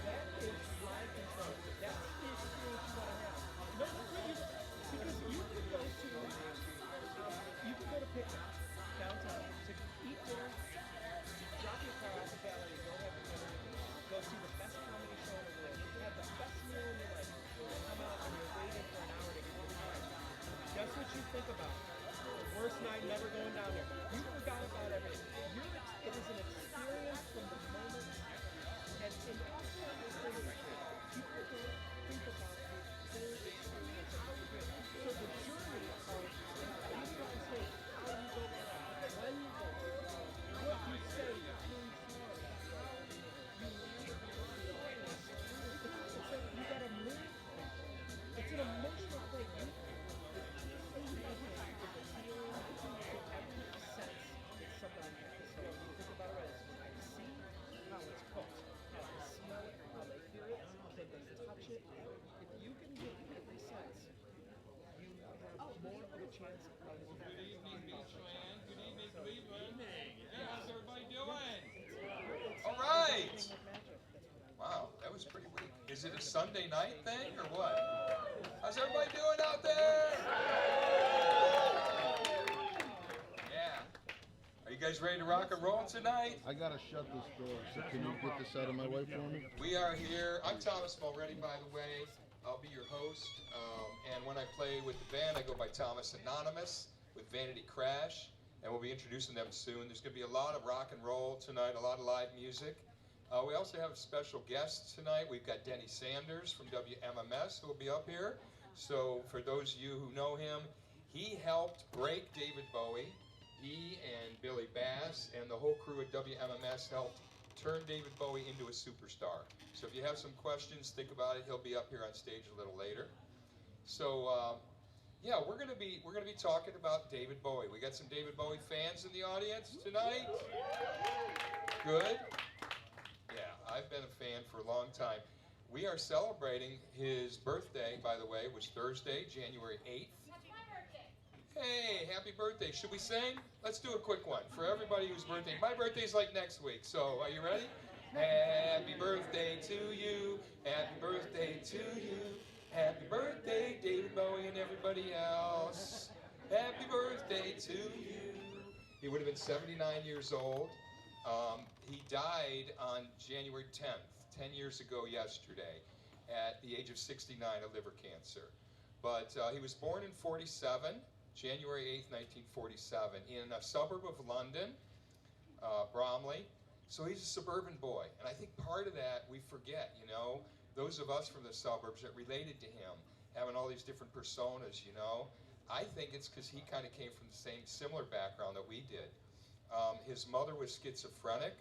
that is ride control. That's the experience you want to have. No, because you could go to picnic downtown to eat dinner, drop your car off the valet, go have dinner, go see the best comedy show in the world, have the best meal in your life, come out and you're waiting for an hour to get your car. Guess what you think about? The worst night, never going down there. You forgot about everything. It is an experience from the moment, and in people don't think about the whole experience of what you do. So the journey of you guys say how you go down, when you go, what you say, who you are, how you learn. You gotta move. It's an emotional thing. Chance of Good evening, Beachland. Good evening, Cleveland. Yeah, how's everybody doing? All right. Wow, that was pretty weak. Is it a Sunday night thing or what? How's everybody doing out there? Yeah. Are you guys ready to rock and roll tonight? I gotta shut this door, so can you get this out of my way for me? We are here. I'm Thomas Mulready, by the way. I'll be your host. And when I play with the band, I go by Thomas Anonymous with Vanity Crash. And we'll be introducing them soon. There's going to be a lot of rock and roll tonight, a lot of live music. We also have special guests tonight. We've got Denny Sanders from WMMS who will be up here. So for those of you who know him, he helped break David Bowie. He and Billy Bass and the whole crew at WMMS helped turn David Bowie into a superstar. So if you have some questions, think about it. He'll be up here on stage a little later. So yeah, we're gonna be talking about David Bowie. We got some David Bowie fans in the audience tonight. Good. Yeah, I've been a fan for a long time. We are celebrating his birthday, by the way, was Thursday, January 8th. That's my birthday. Hey, happy birthday. Should we sing? Let's do a quick one for everybody whose birthday. My birthday's like next week, so are you ready? Happy birthday to you. Happy birthday to you. Happy birthday, David Bowie and everybody else. Happy birthday to you. He would have been 79 years old. He died on January 10th, 10 years ago yesterday, at the age of 69 of liver cancer. But he was born in 47, January 8th, 1947, in a suburb of London, Bromley. So he's a suburban boy. And I think part of that we forget, you know, those of us from the suburbs that related to him, having all these different personas, you know. I think it's because he kind of came from the same similar background that we did. His mother was schizophrenic.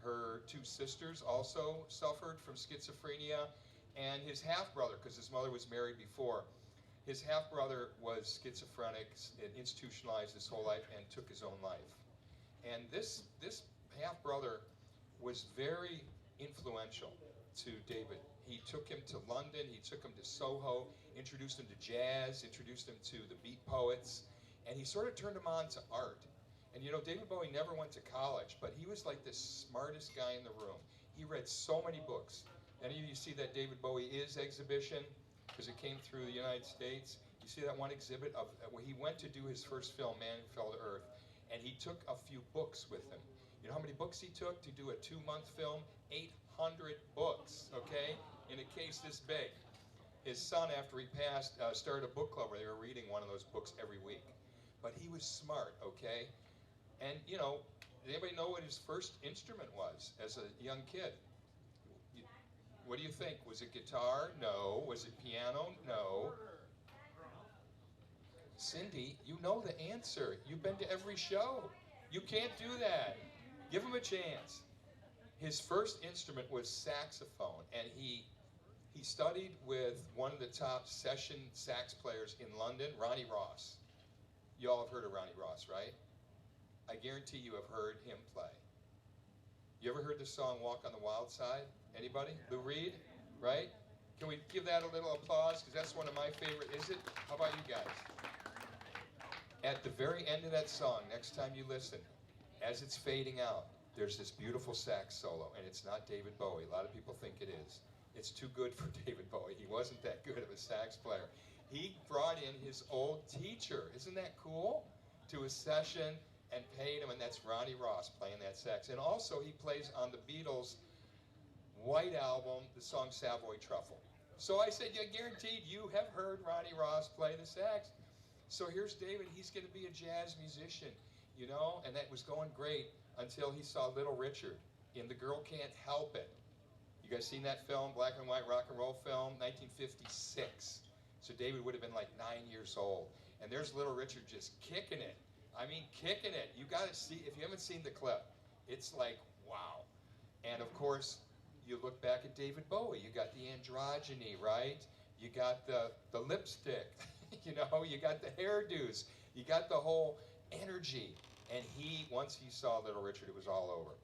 Her two sisters also suffered from schizophrenia. And his half-brother, because his mother was married before, his half-brother was schizophrenic and institutionalized his whole life and took his own life. And this half-brother was very influential to David. He took him to London, he took him to Soho, introduced him to jazz, introduced him to the Beat Poets, and he sort of turned him on to art. And you know, David Bowie never went to college, but he was like the smartest guy in the room. He read so many books. Any of you see that David Bowie Is exhibition? Because it came through the United States. You see that one exhibit of where he went to do his first film, Man Who Fell to Earth, and he took a few books with him. You know how many books he took to do a 2-month film? 800 books, okay, in a case this big. His son, after he passed, started a book club where they were reading one of those books every week. But he was smart, okay? And, you know, did anybody know what his first instrument was as a young kid? What do you think? Was it guitar? No. Was it piano? No. Cindy, you know the answer. You've been to every show. You can't do that. Give him a chance. His first instrument was saxophone, and he studied with one of the top session sax players in London, Ronnie Ross. You all have heard of Ronnie Ross, right? I guarantee you have heard him play. You ever heard the song Walk on the Wild Side? Anybody? Lou Reed, right? Can we give that a little applause? Because that's one of my favorite. Is it? How about you guys? At the very end of that song, next time you listen, as it's fading out, there's this beautiful sax solo, and it's not David Bowie. A lot of people think it is. It's too good for David Bowie. He wasn't that good of a sax player. He brought in his old teacher. Isn't that cool? To a session and paid him, and that's Ronnie Ross playing that sax. And also he plays on the Beatles' White Album, the song Savoy Truffle. So I said, yeah, guaranteed you have heard Ronnie Ross play the sax. So here's David. He's going to be a jazz musician, you know, and that was going great until he saw Little Richard in The Girl Can't Help It. You guys seen that film, black and white rock and roll film, 1956. So David would have been like 9 years old. And there's Little Richard just kicking it. I mean, kicking it. You got to see, if you haven't seen the clip, it's like, wow. And of course, you look back at David Bowie. You got the androgyny, right? You got the lipstick. You know, you got the hairdos. You got the whole energy. And once he saw Little Richard, it was all over.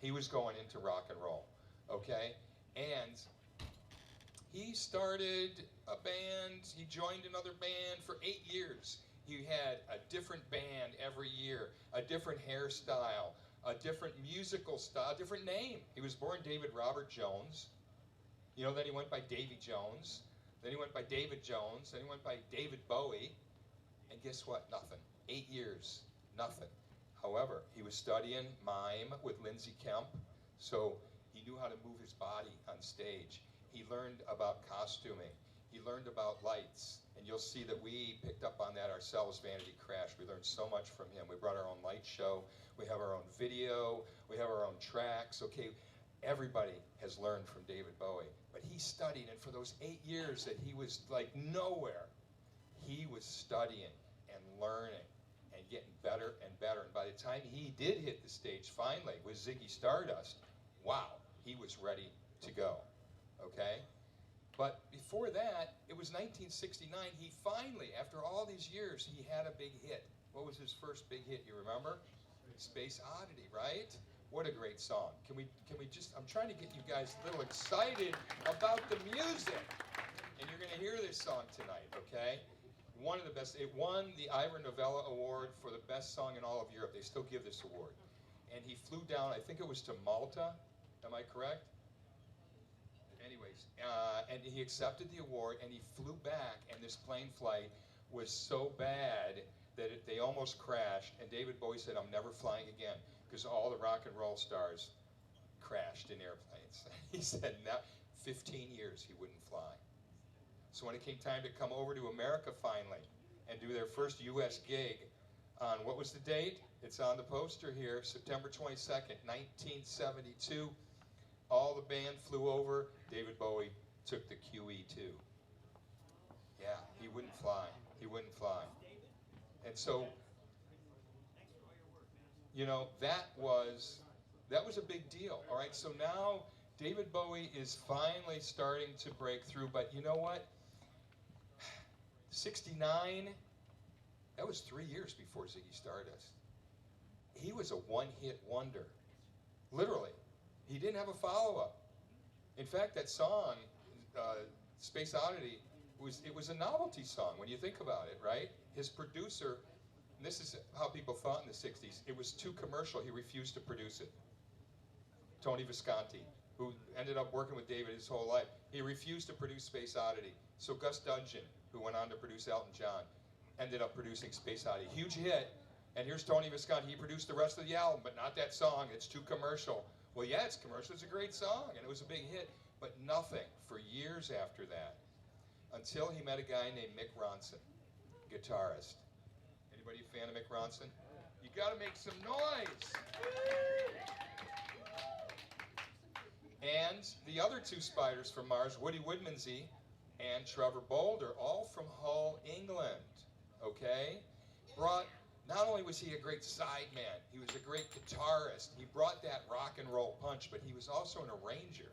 He was going into rock and roll, okay? And he started a band. He joined another band for 8 years. He had a different band every year, a different hairstyle, a different musical style, a different name. He was born David Robert Jones. You know, then he went by Davy Jones. Then he went by David Jones. Then he went by David Bowie. And guess what? Nothing. 8 years. Nothing. However, he was studying mime with Lindsay Kemp, so he knew how to move his body on stage. He learned about costuming. He learned about lights. And you'll see that we picked up on that ourselves, Vanity Crash. We learned so much from him. We brought our own light show. We have our own video. We have our own tracks. Okay, everybody has learned from David Bowie. But he studied, and for those 8 years that he was like nowhere, he was studying and learning and getting better and better. And by the time he did hit the stage finally with Ziggy Stardust, wow, he was ready to go, okay? But before that, it was 1969, he finally, after all these years, he had a big hit. What was his first big hit, you remember? Space Oddity, right? What a great song. Can we just, I'm trying to get you guys a little excited about the music. And you're gonna hear this song tonight, okay? One of the best, it won the Ira Novella Award for the best song in all of Europe. They still give this award. And he flew down, I think it was to Malta, am I correct? Anyways, and he accepted the award, and he flew back, and this plane flight was so bad that they almost crashed, and David Bowie said, I'm never flying again, because all the rock and roll stars crashed in airplanes. He said, now, 15 years he wouldn't fly. So when it came time to come over to America finally, and do their first U.S. gig on, what was the date? It's on the poster here, September 22nd, 1972. All the band flew over. David Bowie took the QE2. Yeah, he wouldn't fly. He wouldn't fly. And so, you know, that was a big deal. All right, so now David Bowie is finally starting to break through. But you know what? 69, that was 3 years before Ziggy Stardust. He was a one-hit wonder, literally. He didn't have a follow-up. In fact, that song, Space Oddity, it was a novelty song when you think about it, right? His producer, and this is how people thought in the 60s, it was too commercial, he refused to produce it. Tony Visconti, who ended up working with David his whole life, he refused to produce Space Oddity. So Gus Dudgeon, who went on to produce Elton John, ended up producing Space Oddity. Huge hit, and here's Tony Visconti, he produced the rest of the album, but not that song, it's too commercial. Well, yeah, it's commercial, it's a great song, and it was a big hit, but nothing for years after that, until he met a guy named Mick Ronson, guitarist. Anybody a fan of Mick Ronson? You gotta make some noise! And the other two spiders from Mars, Woody Woodmansey and Trevor Bolder, all from Hull, England. okay? Not only was he a great sideman, he was a great guitarist. He brought that rock and roll punch, but he was also an arranger.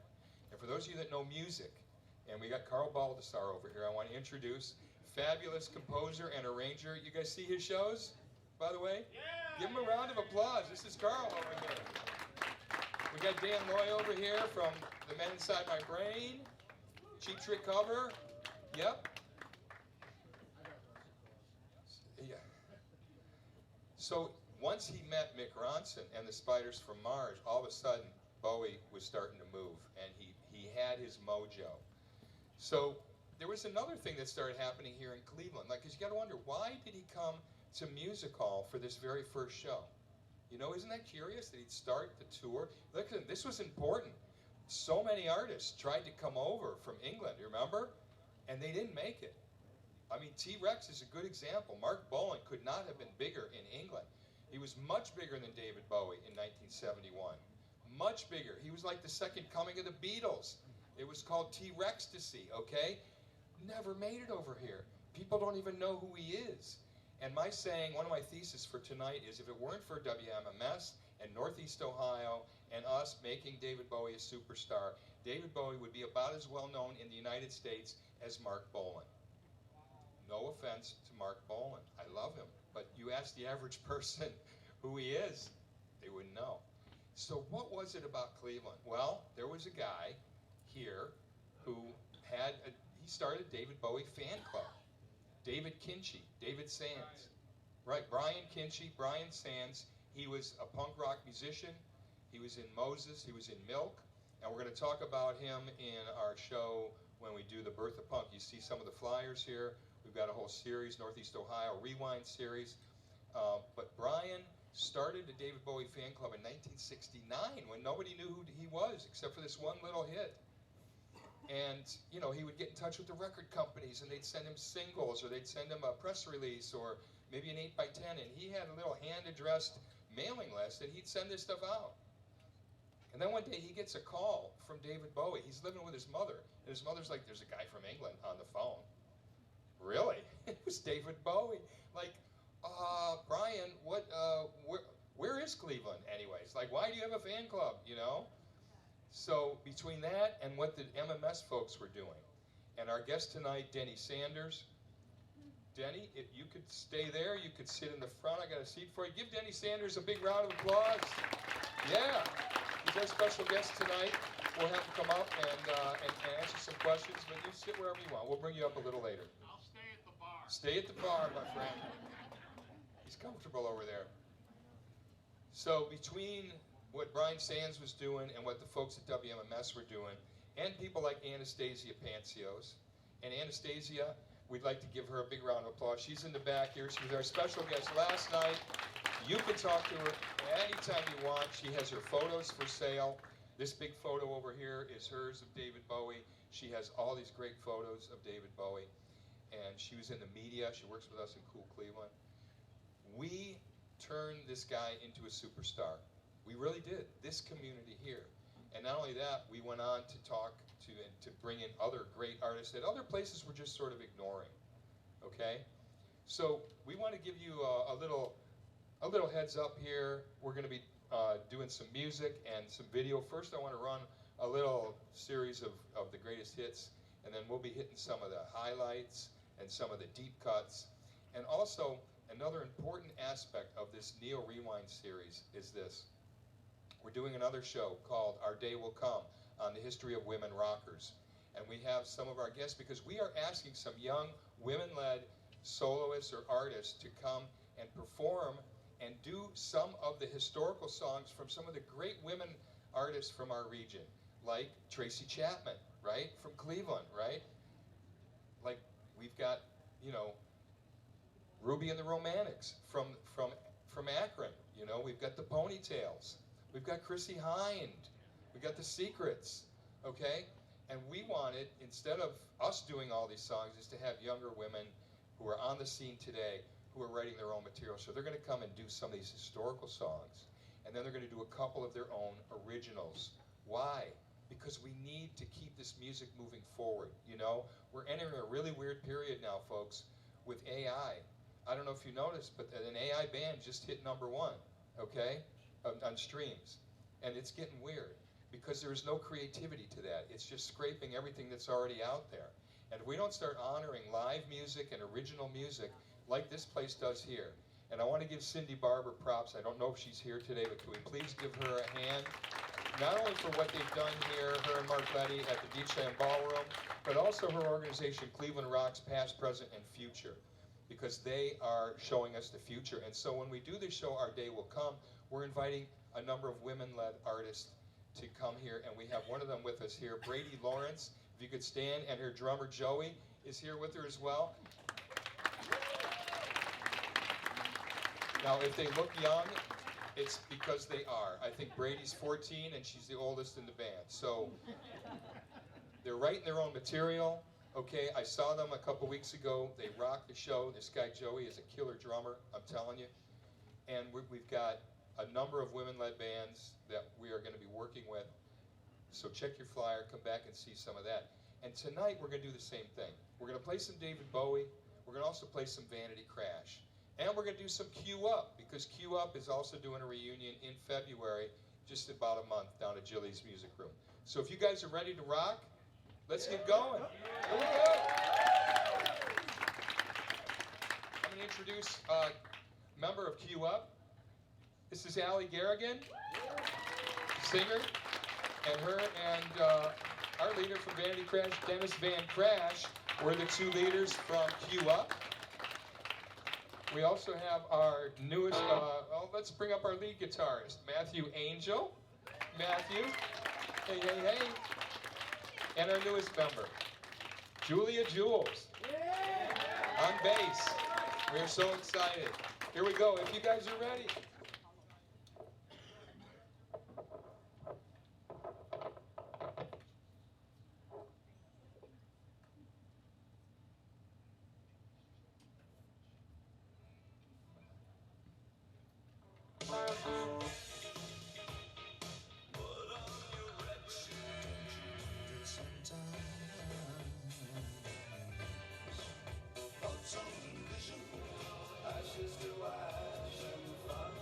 And for those of you that know music, and we got Carl Baldessar over here, I want to introduce fabulous composer and arranger. You guys see his shows, by the way? Yeah! Give him a round of applause. This is Carl over here. We got Dan Loy over here from The Men Inside My Brain. Cheap Trick cover. Yep. Yeah. So once he met Mick Ronson and the Spiders from Mars, all of a sudden Bowie was starting to move, and he had his mojo. So there was another thing that started happening here in Cleveland. Like, 'cause you got to wonder, why did he come to Music Hall for this very first show? You know, isn't that curious that he'd start the tour? Look, this was important. So many artists tried to come over from England, you remember? And they didn't make it. I mean, T-Rex is a good example. Mark Bolan could not have been bigger in England. He was much bigger than David Bowie in 1971. Much bigger. He was like the second coming of the Beatles. It was called T-Rex-tasy, okay? Never made it over here. People don't even know who he is. And my saying, one of my theses for tonight is, if it weren't for WMMS and Northeast Ohio and us making David Bowie a superstar, David Bowie would be about as well known in the United States as Mark Bolan. No offense to Mark Bolan. I love him. But you ask the average person who he is, they wouldn't know. So what was it about Cleveland? Well, there was a guy here who he started David Bowie fan club. David Kinchy, David Sands. Right, Brian Kinchy, Brian Sands. He was a punk rock musician. He was in Moses, he was in Milk. And we're going to talk about him in our show when we do the Birth of Punk. You see some of the flyers here. We've got a whole series, Northeast Ohio Rewind series. But Brian started the David Bowie fan club in 1969 when nobody knew who he was except for this one little hit. And, you know, he would get in touch with the record companies and they'd send him singles, or they'd send him a press release, or maybe an 8x10, and he had a little hand-addressed mailing list and he'd send this stuff out. And then one day he gets a call from David Bowie. He's living with his mother, and his mother's like, there's a guy from England on the phone. Really? It was David Bowie. Like, Brian, where is Cleveland anyways? Like, why do you have a fan club, you know? So between that and what the MMS folks were doing, and our guest tonight, Denny Sanders. Denny, if you could stay there, you could sit in the front. I got a seat for you. Give Denny Sanders a big round of applause. Yeah, he's our special guest tonight. We'll have him come up and answer some questions, but you sit wherever you want. We'll bring you up a little later. I'll stay at the bar. Stay at the bar, my friend. He's comfortable over there. So between what Brian Sands was doing and what the folks at WMMS were doing, and people like Anastasia Pantsios. And Anastasia, we'd like to give her a big round of applause. She's in the back here. She was our special guest last night. You can talk to her anytime you want. She has her photos for sale. This big photo over here is hers of David Bowie. She has all these great photos of David Bowie. And she was in the media. She works with us in Cool Cleveland. We turned this guy into a superstar. We really did, this community here. And not only that, we went on to talk to bring in other great artists that other places were just sort of ignoring, okay? So we want to give you a little heads up here. We're going to be doing some music and some video. First, I want to run a little series of the greatest hits, and then we'll be hitting some of the highlights and some of the deep cuts. And also, another important aspect of this Neo Rewind series is this. We're doing another show called Our Day Will Come on the history of women rockers. And we have some of our guests, because we are asking some young women-led soloists or artists to come and perform and do some of the historical songs from some of the great women artists from our region, like Tracy Chapman, right, from Cleveland, right? Like, we've got, you know, Ruby and the Romantics from Akron, you know, we've got the Ponytails. We've got Chrissy Hind. We've got The Secrets, okay? And we wanted, instead of us doing all these songs, is to have younger women who are on the scene today who are writing their own material. So they're going to come and do some of these historical songs. And then they're going to do a couple of their own originals. Why? Because we need to keep this music moving forward, you know? We're entering a really weird period now, folks, with AI. I don't know if you noticed, but an AI band just hit #1, okay, on streams. And it's getting weird because there is no creativity to that. It's just scraping everything that's already out there. And if we don't start honoring live music and original music like this place does here, and I want to give Cindy Barber props. I don't know if she's here today, but can we please give her a hand? Not only for what they've done here, her and Mark Letty at the Beachland Ballroom, but also her organization, Cleveland Rocks, past, present, and future, because they are showing us the future. And so when we do this show, Our Day Will Come, we're inviting a number of women-led artists to come here, and we have one of them with us here, Brady Lawrence, if you could stand, and her drummer, Joey, is here with her as well. Now, if they look young, it's because they are. I think Brady's 14 and she's the oldest in the band. So they're writing their own material. Okay, I saw them a couple weeks ago. They rocked the show. This guy Joey is a killer drummer, I'm telling you. And we've got a number of women-led bands that we are going to be working with. So check your flyer, come back and see some of that. And tonight we're going to do the same thing. We're going to play some David Bowie. We're going to also play some Vanity Crash. And we're going to do some Q Up, because Q Up is also doing a reunion in February, just about a month, down at Jilly's Music Room. So if you guys are ready to rock, let's get going. Here we go. I'm going to introduce a member of Q Up. This is Allie Garrigan, singer, and her and our leader from Vanity Crash, Dennis Van Crash, were the two leaders from Q Up. We also have our newest, let's bring up our lead guitarist, Matthew Angel. Matthew, hey, hey, hey. And our newest member, Julia Jules, on bass. We're so excited. Here we go, if you guys are ready. Ashes to ash and fun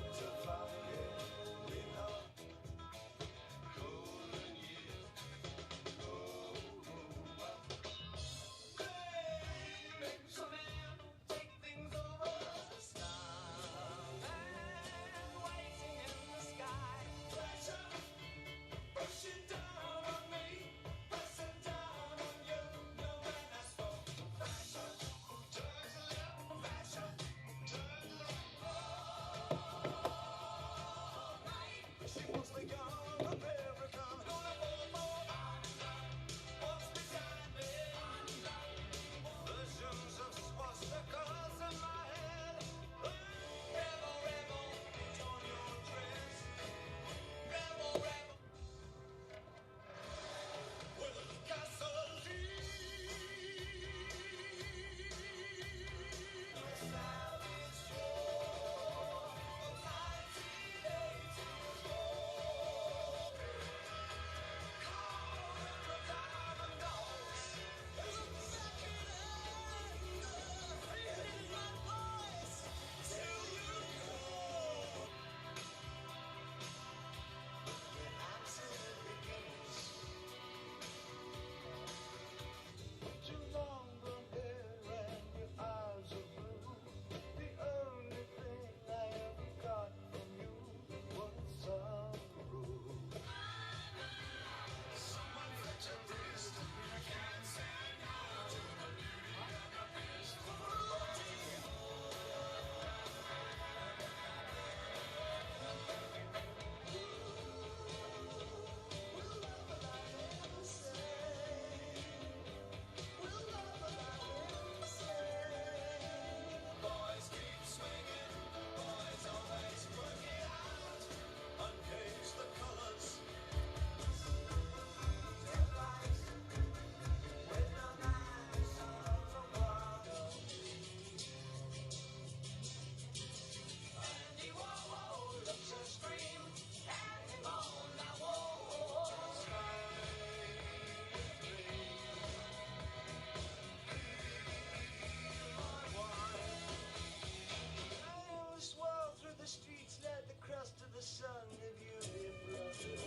Sunday beauty brothers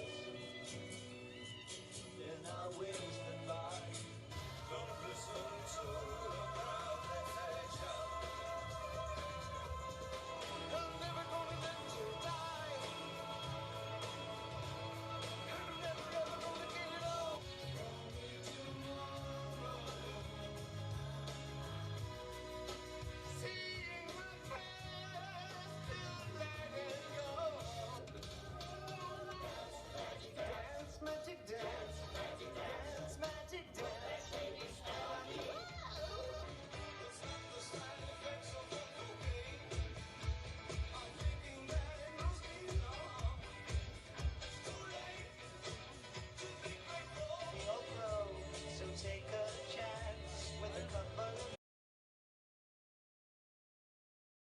in our Winston bar. Don't listen to